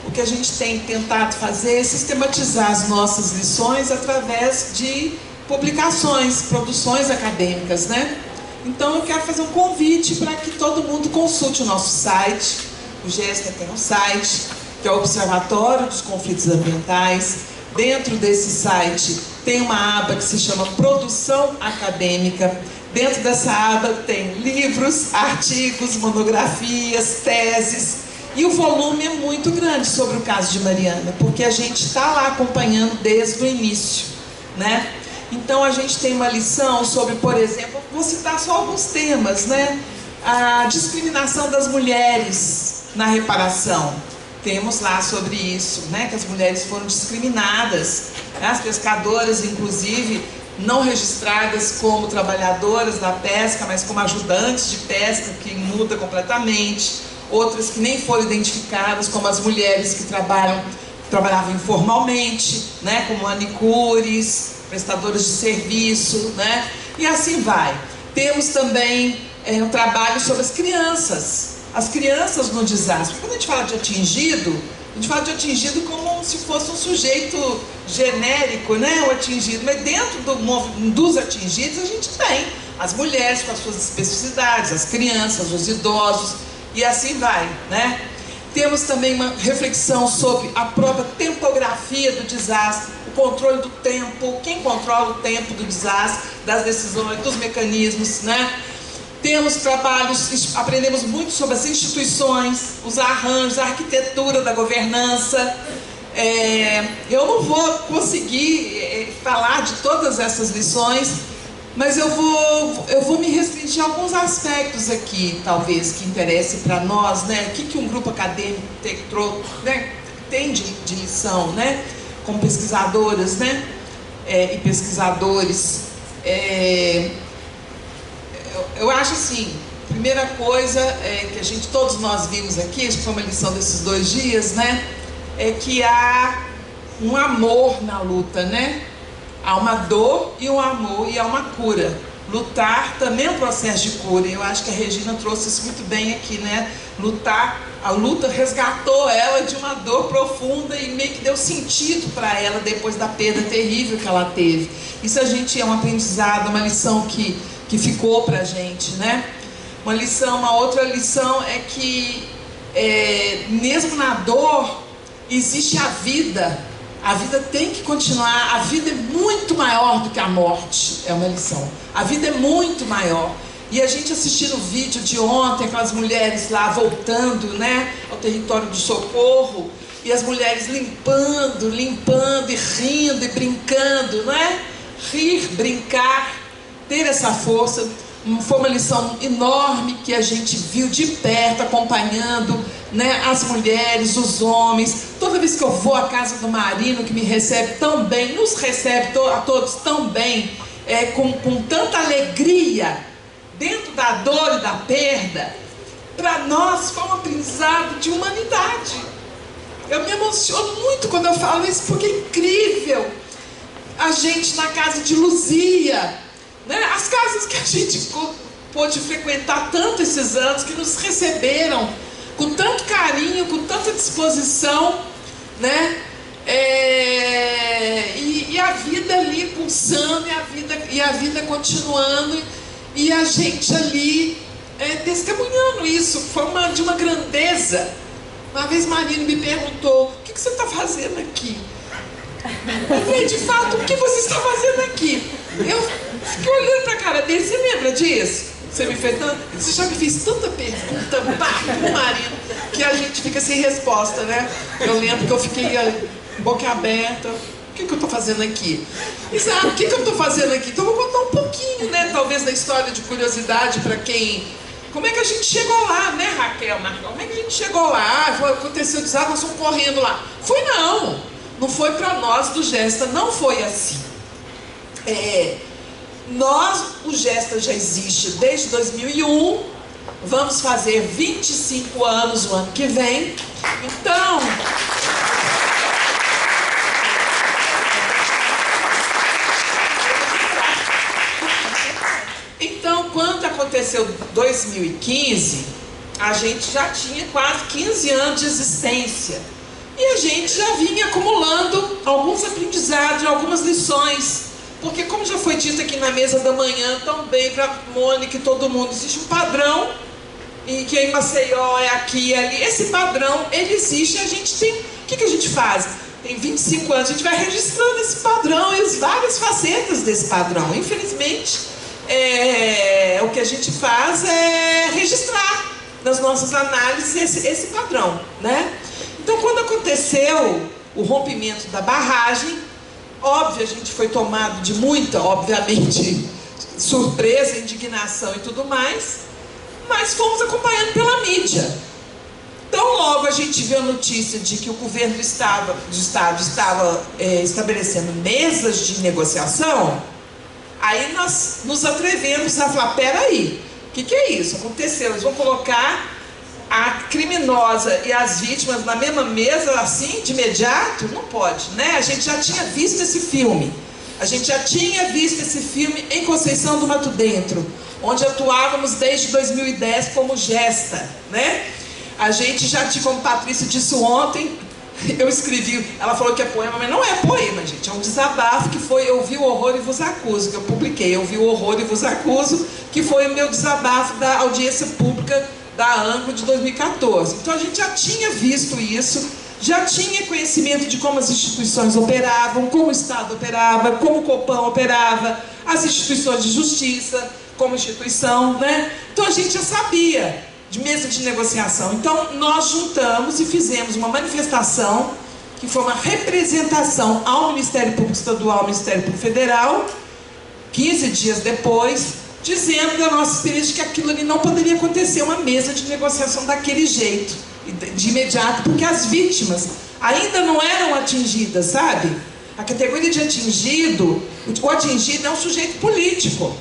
S7: o que a gente tem tentado fazer é sistematizar as nossas lições através de publicações, produções acadêmicas, né? Então eu quero fazer um convite para que todo mundo consulte o nosso site. O GESTA tem um site, que é o Observatório dos Conflitos Ambientais. Dentro desse site tem uma aba que se chama Produção Acadêmica. Dentro dessa aba tem livros, artigos, monografias, teses. E o volume é muito grande sobre o caso de Mariana, porque a gente está lá acompanhando desde o início, né? Então a gente tem uma lição sobre, por exemplo, vou citar só alguns temas, né? A discriminação das mulheres na reparação. Temos lá sobre isso, né? Que as mulheres foram discriminadas, né? As pescadoras, inclusive, não registradas como trabalhadoras da pesca, mas como ajudantes de pesca, que muda completamente. Outras que nem foram identificadas, como as mulheres que trabalhavam informalmente, né? Como manicures, prestadoras de serviço, né? E assim vai. Temos também um trabalho sobre as crianças no desastre. Quando a gente fala de atingido, a gente fala de atingido como se fosse um sujeito genérico, né? O atingido. Mas dentro dos atingidos a gente tem as mulheres com as suas especificidades, as crianças, os idosos, e assim vai, né? Temos também uma reflexão sobre a própria tempografia do desastre, o controle do tempo, quem controla o tempo do desastre, das decisões, dos mecanismos, né? Temos trabalhos, aprendemos muito sobre as instituições, os arranjos, a arquitetura da governança. Eu não vou conseguir falar de todas essas lições, mas eu vou me restringir existem alguns aspectos aqui, talvez, que interessem para nós, né? O que um grupo acadêmico tem de lição, né? Como pesquisadoras, né? E pesquisadores. Eu acho assim, primeira coisa que todos nós vimos aqui, acho que foi uma lição desses 2 dias, né? É que há um amor na luta, né? Há uma dor e um amor e há uma cura. Lutar também é um processo de cura. Eu acho que a Regina trouxe isso muito bem aqui, né? A luta resgatou ela de uma dor profunda e meio que deu sentido para ela depois da perda terrível que ela teve. Isso é um aprendizado, uma lição que ficou pra gente, né? Uma outra lição é que mesmo na dor existe a vida. A vida tem que continuar, a vida é muito maior do que a morte, é uma lição. A vida é muito maior. E a gente assistindo o vídeo de ontem, aquelas mulheres lá voltando, né, ao território do socorro, e as mulheres limpando e rindo e brincando, não é? Rir, brincar, ter essa força. Foi uma lição enorme que a gente viu de perto, acompanhando, né, as mulheres, os homens. Toda vez que eu vou à casa do Marino, que me recebe tão bem, nos recebe a todos tão bem, com tanta alegria, dentro da dor e da perda, para nós foi um aprendizado de humanidade. Eu me emociono muito quando eu falo isso, porque é incrível. A gente na casa de Luzia, né, as casas que a gente pôde frequentar tanto esses anos, que nos receberam com tanto carinho, com tanta disposição, né? E a vida ali pulsando, e a vida continuando, e a gente ali testemunhando isso. Foi de uma grandeza. Uma vez Marino me perguntou: o que você está fazendo aqui? Eu falei: de fato, o que você está fazendo aqui? Eu fiquei olhando para a cara dele. Você lembra disso? Você já me fez tanta pergunta, Marino, que a gente fica sem resposta, né? Eu lembro que eu fiquei boca aberta. O que eu estou fazendo aqui? E sabe, o que eu estou fazendo aqui? Então eu vou contar um pouquinho, né? Talvez da história de curiosidade para quem... Como é que a gente chegou lá, né, Raquel? Como é que a gente chegou lá? Aconteceu o desastre, nós fomos correndo lá. Não foi para nós do Gesta, não foi assim. O Gesta já existe desde 2001, vamos fazer 25 anos o ano que vem. Então, quando aconteceu 2015, a gente já tinha quase 15 anos de existência. E a gente já vinha acumulando alguns aprendizados, algumas lições. Porque, como já foi dito aqui na mesa da manhã, também para a Mônica e todo mundo, existe um padrão, e que em Maceió é aqui e ali. Esse padrão, ele existe, e a gente tem... O que a gente faz? Tem 25 anos, a gente vai registrando esse padrão e as várias facetas desse padrão. Infelizmente, o que a gente faz é registrar nas nossas análises esse padrão, né? Então, quando aconteceu o rompimento da barragem, óbvio, a gente foi tomado de muita, obviamente, surpresa, indignação e tudo mais, mas fomos acompanhando pela mídia. Então, logo a gente viu a notícia de que o governo do Estado estava estabelecendo mesas de negociação. Aí nós nos atrevemos a falar: peraí, o que é isso? Aconteceu, eles vão colocar a criminosa e as vítimas na mesma mesa, assim, de imediato? Não pode, né? A gente já tinha visto esse filme. A gente já tinha visto esse filme em Conceição do Mato Dentro, onde atuávamos desde 2010 como Gesta, né? A gente já tinha, como Patrícia disse ontem, eu escrevi, ela falou que é poema, mas não é poema, gente, é um desabafo que foi Eu Vi o Horror e Vos Acuso, que eu publiquei. Eu Vi o Horror e Vos Acuso, que foi o meu desabafo da audiência pública da ANCO de 2014. Então a gente já tinha visto isso, já tinha conhecimento de como as instituições operavam, como o Estado operava, como o Copan operava, as instituições de justiça como instituição, né? Então a gente já sabia de mesa de negociação. Então nós juntamos e fizemos uma manifestação que foi uma representação ao Ministério Público Estadual, ao Ministério Público Federal. 15 dias depois, dizendo da nossa experiência que aquilo ali não poderia acontecer, uma mesa de negociação daquele jeito, de imediato, porque as vítimas ainda não eram atingidas, sabe? A categoria de atingido, o atingido é um sujeito político.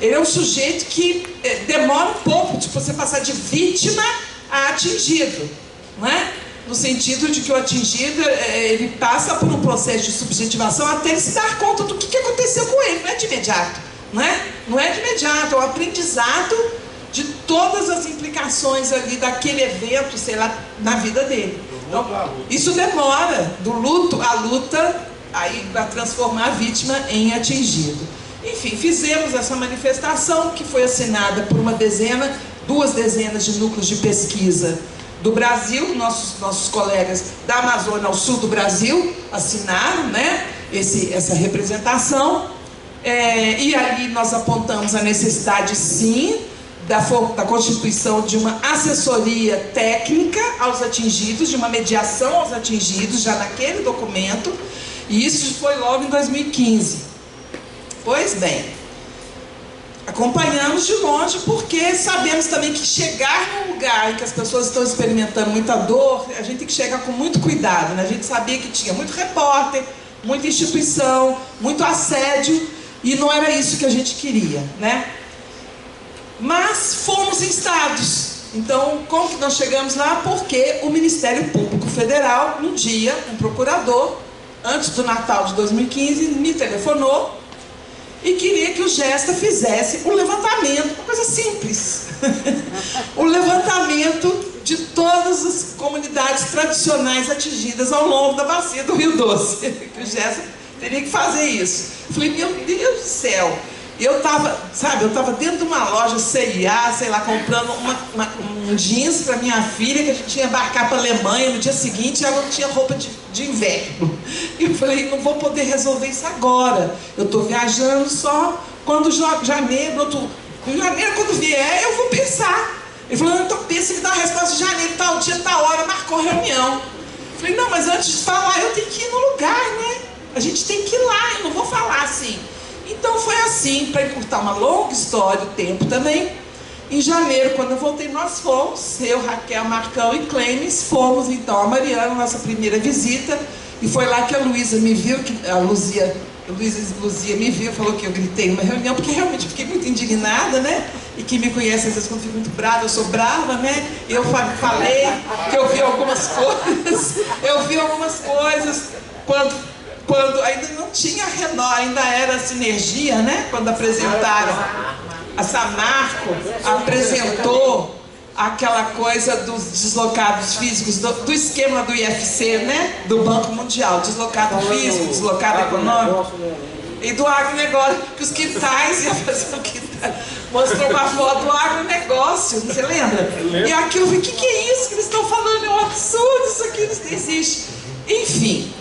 S7: Ele é um sujeito que demora um pouco de você passar de vítima a atingido, não é? No sentido de que o atingido, ele passa por um processo de subjetivação até ele se dar conta do que aconteceu com ele, não é de imediato, não é? Não é de imediato, é um aprendizado de todas as implicações ali daquele evento, sei lá, na vida dele. Então, isso demora, do luto à luta, aí para transformar a vítima em atingido. Enfim, fizemos essa manifestação que foi assinada por duas dezenas de núcleos de pesquisa do Brasil, nossos colegas da Amazônia ao sul do Brasil assinaram, né, essa representação, e ali nós apontamos a necessidade, sim, da constituição de uma assessoria técnica aos atingidos, de uma mediação aos atingidos, já naquele documento, e isso foi logo em 2015. Pois bem, acompanhamos de longe porque sabemos também que chegar num lugar em que as pessoas estão experimentando muita dor, a gente tem que chegar com muito cuidado, né? A gente sabia que tinha muito repórter, muita instituição, muito assédio, e não era isso que a gente queria, né? Mas fomos instados. Então, como que nós chegamos lá? Porque o Ministério Público Federal, um dia, um procurador, antes do Natal de 2015, me telefonou e queria que o Gesta fizesse um levantamento, uma coisa simples. O levantamento de todas as comunidades tradicionais atingidas ao longo da bacia do Rio Doce. Que o Gesta teria que fazer isso. Eu falei, meu Deus do céu. Eu estava dentro de uma loja C&A, sei lá, comprando um jeans para minha filha, que a gente tinha que embarcar para a Alemanha no dia seguinte, e ela não tinha roupa de inverno. E eu falei, não vou poder resolver isso agora. Eu estou viajando só quando janeiro, quando vier, eu vou pensar. Ele falou, então pensa que dá uma resposta de janeiro, tal dia, tal hora, marcou a reunião. Eu falei, não, mas antes de falar, eu tenho que ir no lugar, né? A gente tem que ir lá, eu não vou falar assim. Então foi assim, para encurtar uma longa história, o tempo também. Em janeiro, quando eu voltei, nós fomos, eu, Raquel, Marcão e Clemes, fomos então a Mariana, nossa primeira visita, e foi lá que a Luísa me viu, a Luzia me viu, falou que eu gritei numa reunião, porque realmente fiquei muito indignada, né? E quem me conhece, às vezes, quando fico muito brava, eu sou brava, né? Eu falei que eu vi algumas coisas, quando ainda não tinha Renault, ainda era Sinergia, né? Quando apresentaram, a Samarco apresentou aquela coisa dos deslocados físicos, do esquema do IFC, né? Do Banco Mundial, deslocado físico, deslocado econômico, e do agronegócio, que os quitais iam fazer o quitais. Mostrou uma foto do agronegócio, você lembra? E aquilo, eu falei, o que é isso que eles estão falando? É um absurdo, isso aqui não existe. Enfim.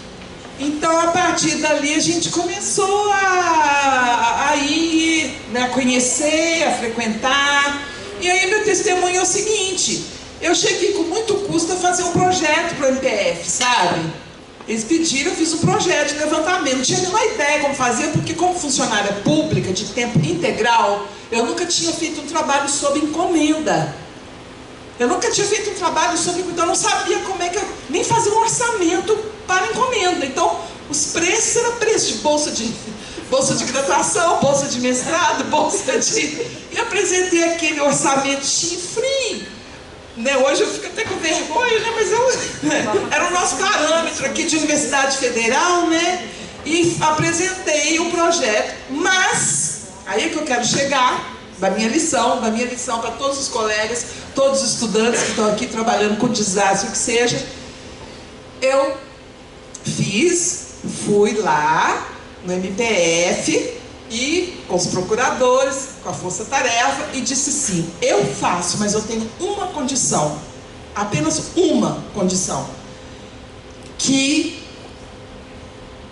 S7: Então, a partir dali, a gente começou a ir, né, a conhecer, a frequentar. E aí, meu testemunho é o seguinte, eu cheguei com muito custo a fazer um projeto para o MPF, sabe? Eles pediram, eu fiz um projeto de levantamento. Não tinha nenhuma ideia como fazer, porque como funcionária pública, de tempo integral, eu nunca tinha feito um trabalho sob encomenda. Eu nunca tinha feito um trabalho sobre, então eu não sabia como é que eu nem fazia um orçamento para encomenda. Então, os preços eram preços de bolsa de graduação, bolsa de mestrado, E apresentei aquele orçamento chifre, né? Hoje eu fico até com vergonha, né? Mas era o nosso parâmetro aqui de Universidade Federal, né? E apresentei o projeto. Mas, aí é que eu quero chegar, da minha lição para todos os colegas, todos os estudantes que estão aqui trabalhando com desastre, o que seja. Eu fui lá no MPF e com os procuradores, com a força-tarefa, e disse sim, eu faço, mas eu tenho uma condição, apenas uma condição, que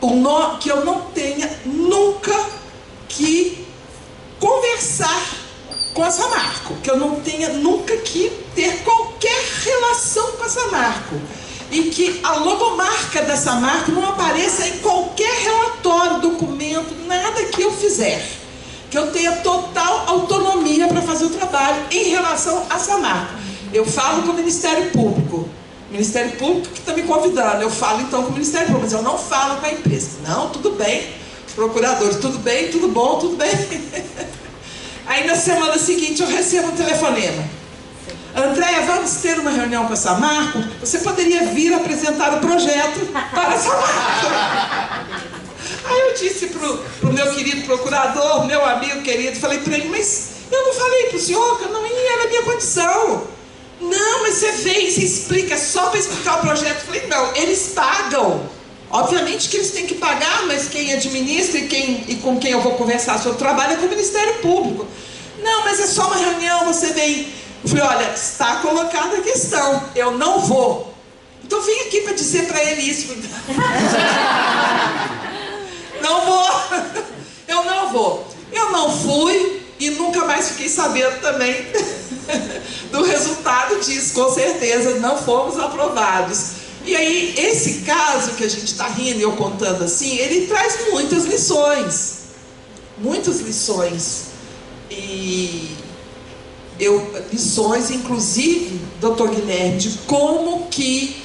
S7: eu não tenha nunca que conversar com a Samarco, que eu não tenha nunca que ter qualquer relação com a Samarco, e que a logomarca da Samarco não apareça em qualquer relatório, documento, nada que eu fizer. que eu tenha total autonomia para fazer o trabalho em relação a Samarco. Eu falo com o Ministério Público. O Ministério Público que está me convidando. Eu falo então com o Ministério Público, mas eu não falo com a empresa. Não, tudo bem. Os procuradores, tudo bem, tudo bom, tudo bem. Aí na semana seguinte eu recebo um telefonema. Andréia, vamos ter uma reunião com a Samarco? Você poderia vir apresentar o projeto para a Samarco. Aí eu disse pro meu querido procurador, meu amigo querido, falei para ele, mas eu não falei para o senhor que eu não ia, era a minha condição. Não, mas você vem, você explica, é só para explicar o projeto. Eu falei, não, eles pagam. Obviamente que eles têm que pagar, mas quem administra e com quem eu vou conversar sobre o trabalho é com o Ministério Público. Não, mas é só uma reunião, você vem. Eu falei, olha, está colocada a questão, eu não vou. Então vim aqui para dizer para ele isso. Não vou, eu não vou. Eu não fui e nunca mais fiquei sabendo também do resultado disso, com certeza não fomos aprovados. E aí, esse caso que a gente está rindo e eu contando assim, ele traz muitas lições. Muitas lições. Lições, inclusive, doutor Guilherme, de como que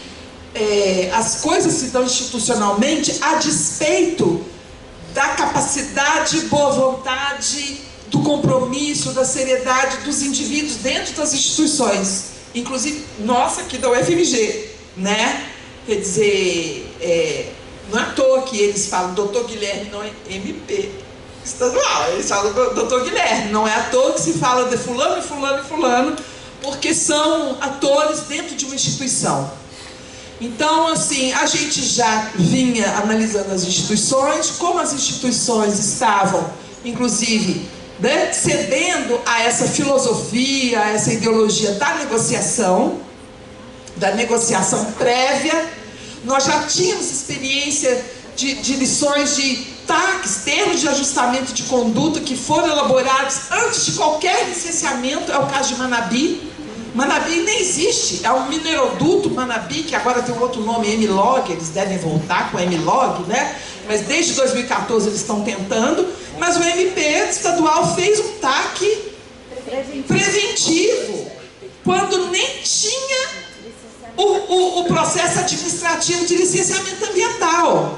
S7: as coisas se dão institucionalmente a despeito da capacidade, boa vontade, do compromisso, da seriedade dos indivíduos dentro das instituições. Inclusive, nossa, aqui da UFMG, né? Quer dizer, não é à toa que eles falam doutor Guilherme, não é MP estadual, eles falam doutor Guilherme, não é à toa que se fala de fulano e fulano e fulano, porque são atores dentro de uma instituição. Então, assim, a gente já vinha analisando as instituições, como as instituições estavam, inclusive, né, cedendo a essa filosofia, a essa ideologia da negociação prévia. Nós já tínhamos experiência de lições de TACs, termos de ajustamento de conduta, que foram elaborados antes de qualquer licenciamento. É o caso de Manabi. Manabi nem existe, é um mineroduto Manabi, que agora tem um outro nome, MLog, eles devem voltar com MLog, né? Mas desde 2014 eles estão tentando, mas o MP estadual fez um TAC preventivo, quando nem tinha o processo administrativo de licenciamento ambiental.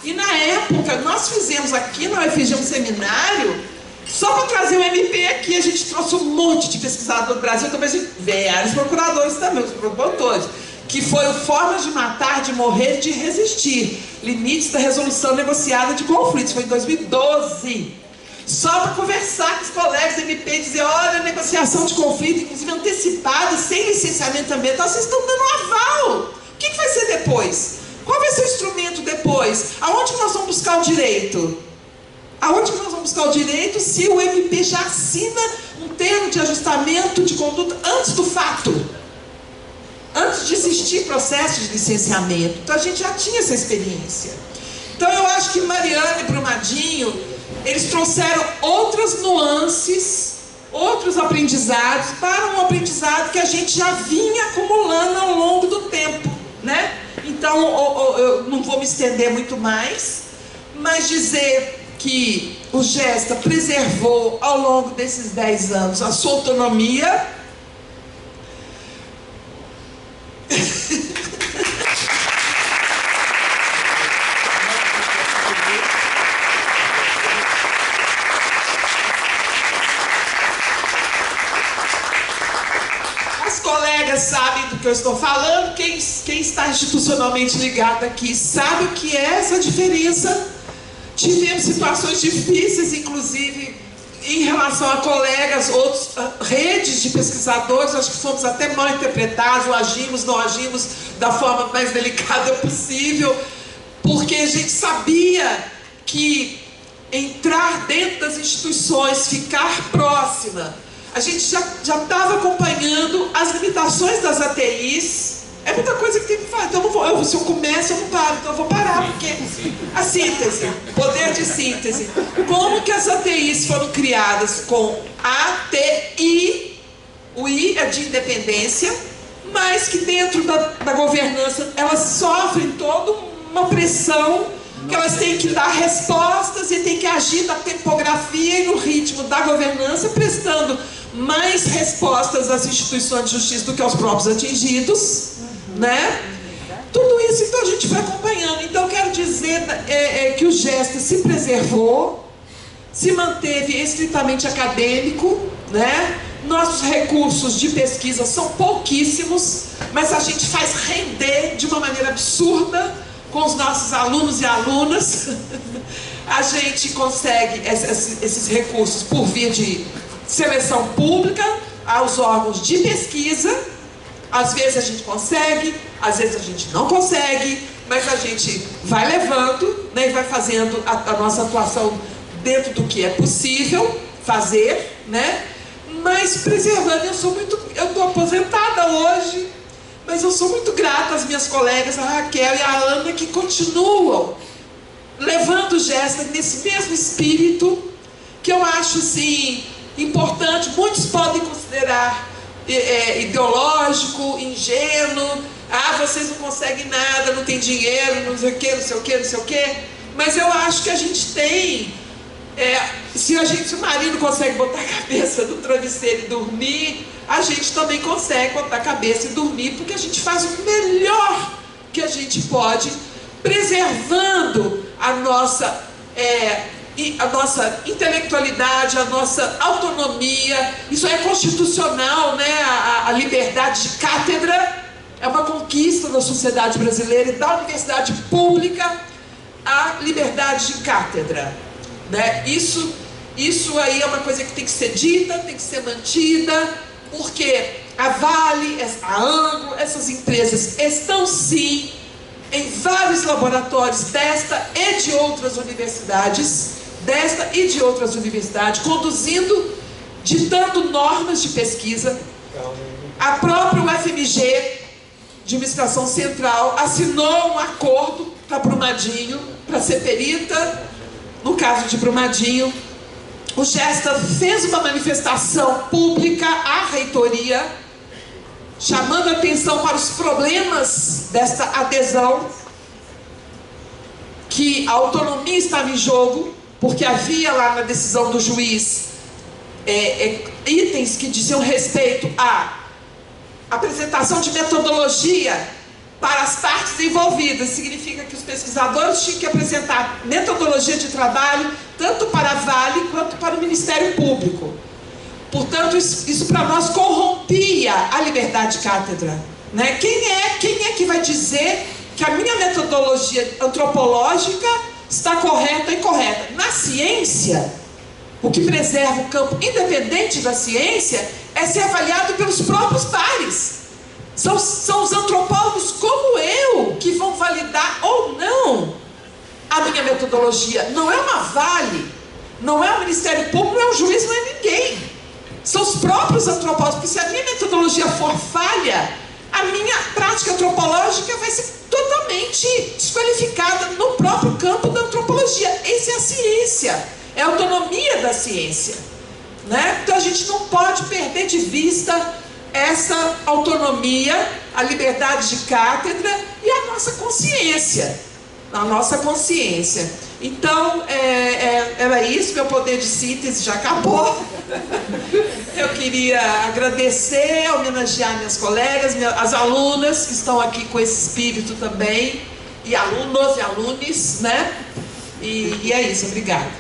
S7: E na época, nós fizemos aqui na UFG um seminário. Só para trazer o MP aqui, a gente trouxe um monte de pesquisador do Brasil, também vários procuradores também, os promotores, que foi o Formas de Matar, de Morrer e de Resistir, Limites da Resolução Negociada de Conflitos, foi em 2012. Só para conversar com os colegas do MP e dizer, olha, negociação de conflito, inclusive antecipada, sem licenciamento ambiental, vocês estão dando um aval. O que vai ser depois? Qual vai ser o instrumento depois? Aonde que nós vamos buscar o direito? Aonde que nós vamos buscar o direito se o MP já assina um termo de ajustamento de conduta antes do fato? Antes de existir processo de licenciamento. Então a gente já tinha essa experiência. Então eu acho que Mariana e Brumadinho, eles trouxeram outras nuances, outros aprendizados, para um aprendizado que a gente já vinha acumulando ao longo do tempo, né? Então eu não vou me estender muito mais, mas dizer que o GESTA preservou ao longo desses 10 anos a sua autonomia. As colegas sabem do que eu estou falando, quem está institucionalmente ligado aqui sabe o que é essa diferença. Tivemos situações difíceis, inclusive, em relação a colegas, outras redes de pesquisadores, acho que fomos até mal interpretados, ou agimos, não agimos da forma mais delicada possível, porque a gente sabia que entrar dentro das instituições, ficar próxima, a gente já estava acompanhando as limitações das ATIs. É muita coisa que tem que fazer. Então se eu começo, eu não paro. Então eu vou parar, porque a síntese, poder de síntese. Como que as ATIs foram criadas com ATI, o I é de independência, mas que dentro da governança elas sofrem toda uma pressão que elas têm que dar respostas e têm que agir na tipografia e no ritmo da governança, prestando mais respostas às instituições de justiça do que aos próprios atingidos, né? Tudo isso, então, a gente vai acompanhando. Então, eu quero dizer que o GESTA se preservou, se manteve estritamente acadêmico, né? Nossos recursos de pesquisa são pouquíssimos, mas a gente faz render de uma maneira absurda com os nossos alunos e alunas. A gente consegue esses recursos por via de seleção pública aos órgãos de pesquisa. Às vezes a gente consegue, às vezes a gente não consegue, mas a gente vai levando, né, e vai fazendo a nossa atuação dentro do que é possível fazer, né? Mas preservando. Eu estou aposentada hoje, mas eu sou muito grata às minhas colegas, a Raquel e a Ana, que continuam levando o GESTA nesse mesmo espírito, que eu acho, assim, importante. Muitos podem considerar ideológico, ingênuo, vocês não conseguem nada, não tem dinheiro, não sei o que, não sei o que, não sei o que. Mas eu acho que a gente tem, se o marido consegue botar a cabeça no travesseiro e dormir, a gente também consegue botar a cabeça e dormir, porque a gente faz o melhor que a gente pode, preservando a nossa intelectualidade, a nossa autonomia. Isso é constitucional, né? A liberdade de cátedra é uma conquista da sociedade brasileira e da universidade pública, a liberdade de cátedra, né? Isso aí é uma coisa que tem que ser dita, tem que ser mantida, porque a Vale, a Anglo, essas empresas estão sim em vários laboratórios desta e de outras universidades, conduzindo, ditando normas de pesquisa. A própria UFMG, de Administração Central, assinou um acordo para Brumadinho, para ser perita, no caso de Brumadinho. O GESTA fez uma manifestação pública à reitoria, chamando a atenção para os problemas desta adesão, que a autonomia estava em jogo, porque havia lá na decisão do juiz itens que diziam respeito à apresentação de metodologia para as partes envolvidas. Significa que os pesquisadores tinham que apresentar metodologia de trabalho tanto para a Vale quanto para o Ministério Público. Portanto, isso para nós corrompia a liberdade de cátedra, né? Quem é que vai dizer que a minha metodologia antropológica está correta e incorreta? Na ciência, o que preserva o campo independente da ciência é ser avaliado pelos próprios pares. São os antropólogos como eu que vão validar ou não a minha metodologia. Não é uma Vale, não é o Ministério Público, não é o juiz, não é ninguém. São os próprios antropólogos, porque se a minha metodologia for falha, a minha prática antropológica vai ser totalmente desqualificada no próprio campo da antropologia. Essa é a ciência, é a autonomia da ciência, né? Então a gente não pode perder de vista essa autonomia, a liberdade de cátedra e a nossa consciência. Então, era isso, meu poder de síntese já acabou. Eu queria agradecer, homenagear minhas colegas, as alunas que estão aqui com esse espírito também, e alunos e alunes, né? E é isso, obrigada.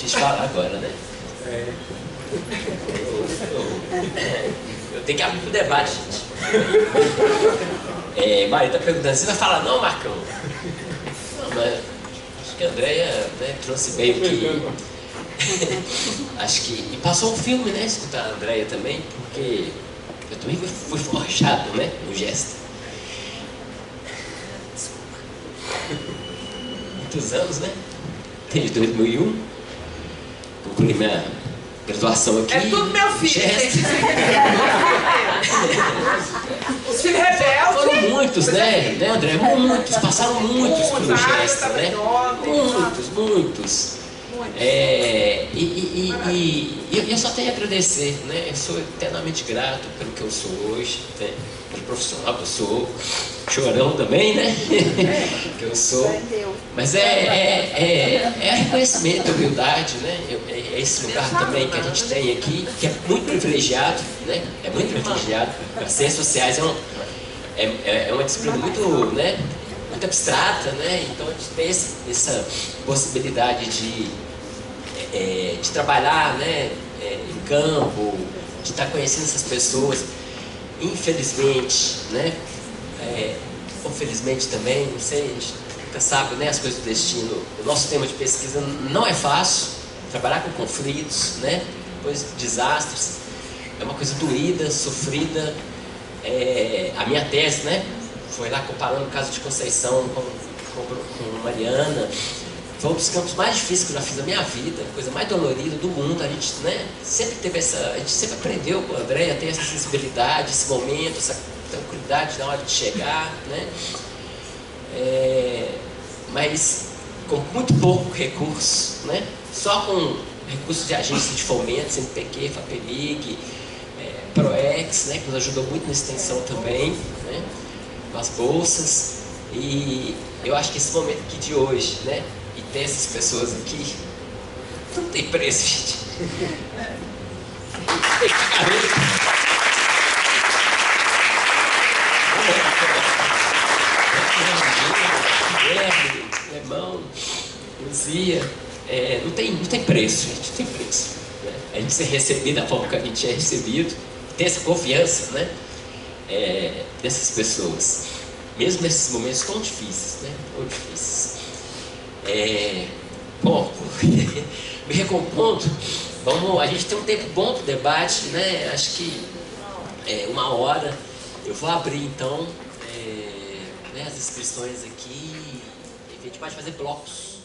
S1: Falar agora, né? Eu tenho que abrir o debate, gente. Maria está perguntando, você vai falar não, Marcão? Não, mas acho que a Andréia, né, trouxe bem o que... Acho que... E passou um filme, né? Escutar a Andréia também, porque eu também fui forjado, né? No GESTA. Muitos anos, né? Desde 2001. Concluí minha graduação aqui.
S7: É tudo meu filho,
S1: Gesto.
S7: gente. Os filhos rebeldes.
S1: Foram muitos, né, André? Muitos, passaram muitos pelo
S7: a água
S1: Gesto,
S7: estava
S1: né?
S7: enorme.
S1: Muitos. E eu só tenho a agradecer, né? Eu sou eternamente grato pelo que eu sou hoje, né? Pelo profissional que eu sou, chorão também, né? Que eu sou. Mas é reconhecimento, é humildade, né? É esse lugar também que a gente tem aqui, que é muito privilegiado, né? É muito privilegiado. As ciências sociais é uma disciplina muito, né? Muito abstrata, né? Então a gente tem essa possibilidade de trabalhar, né, em campo, de estar conhecendo essas pessoas. Infelizmente, né, ou felizmente também, não sei, a gente nunca sabe, né, as coisas do destino. O nosso tema de pesquisa não é fácil, trabalhar com conflitos, né, depois desastres, é uma coisa doída, sofrida. A minha tese, né, foi lá comparando o caso de Conceição com Mariana. Foi um dos campos mais difíceis que eu já fiz na minha vida, a coisa mais dolorida do mundo. A gente, né, sempre teve a gente sempre aprendeu com o André a ter essa sensibilidade, esse momento, essa tranquilidade na hora de chegar, né? Mas com muito pouco recurso, né? Só com recursos de agências de fomento, CNPq, FAPEMIG, PROEX, né, que nos ajudou muito na extensão também, né? Com as bolsas. E eu acho que esse momento aqui de hoje, né? E ter essas pessoas aqui, não tem preço, gente. Guilherme, Lemão, Luzia, não tem preço, gente, não tem preço. Né? A gente ser recebido da forma que a gente é recebido, ter essa confiança, né? Dessas pessoas, mesmo nesses momentos tão difíceis, né? Tão difíceis. Bom, me recompondo, a gente tem um tempo bom para o debate, né? Acho que 1 hora. Eu vou abrir então né, as inscrições aqui, e a gente pode fazer blocos.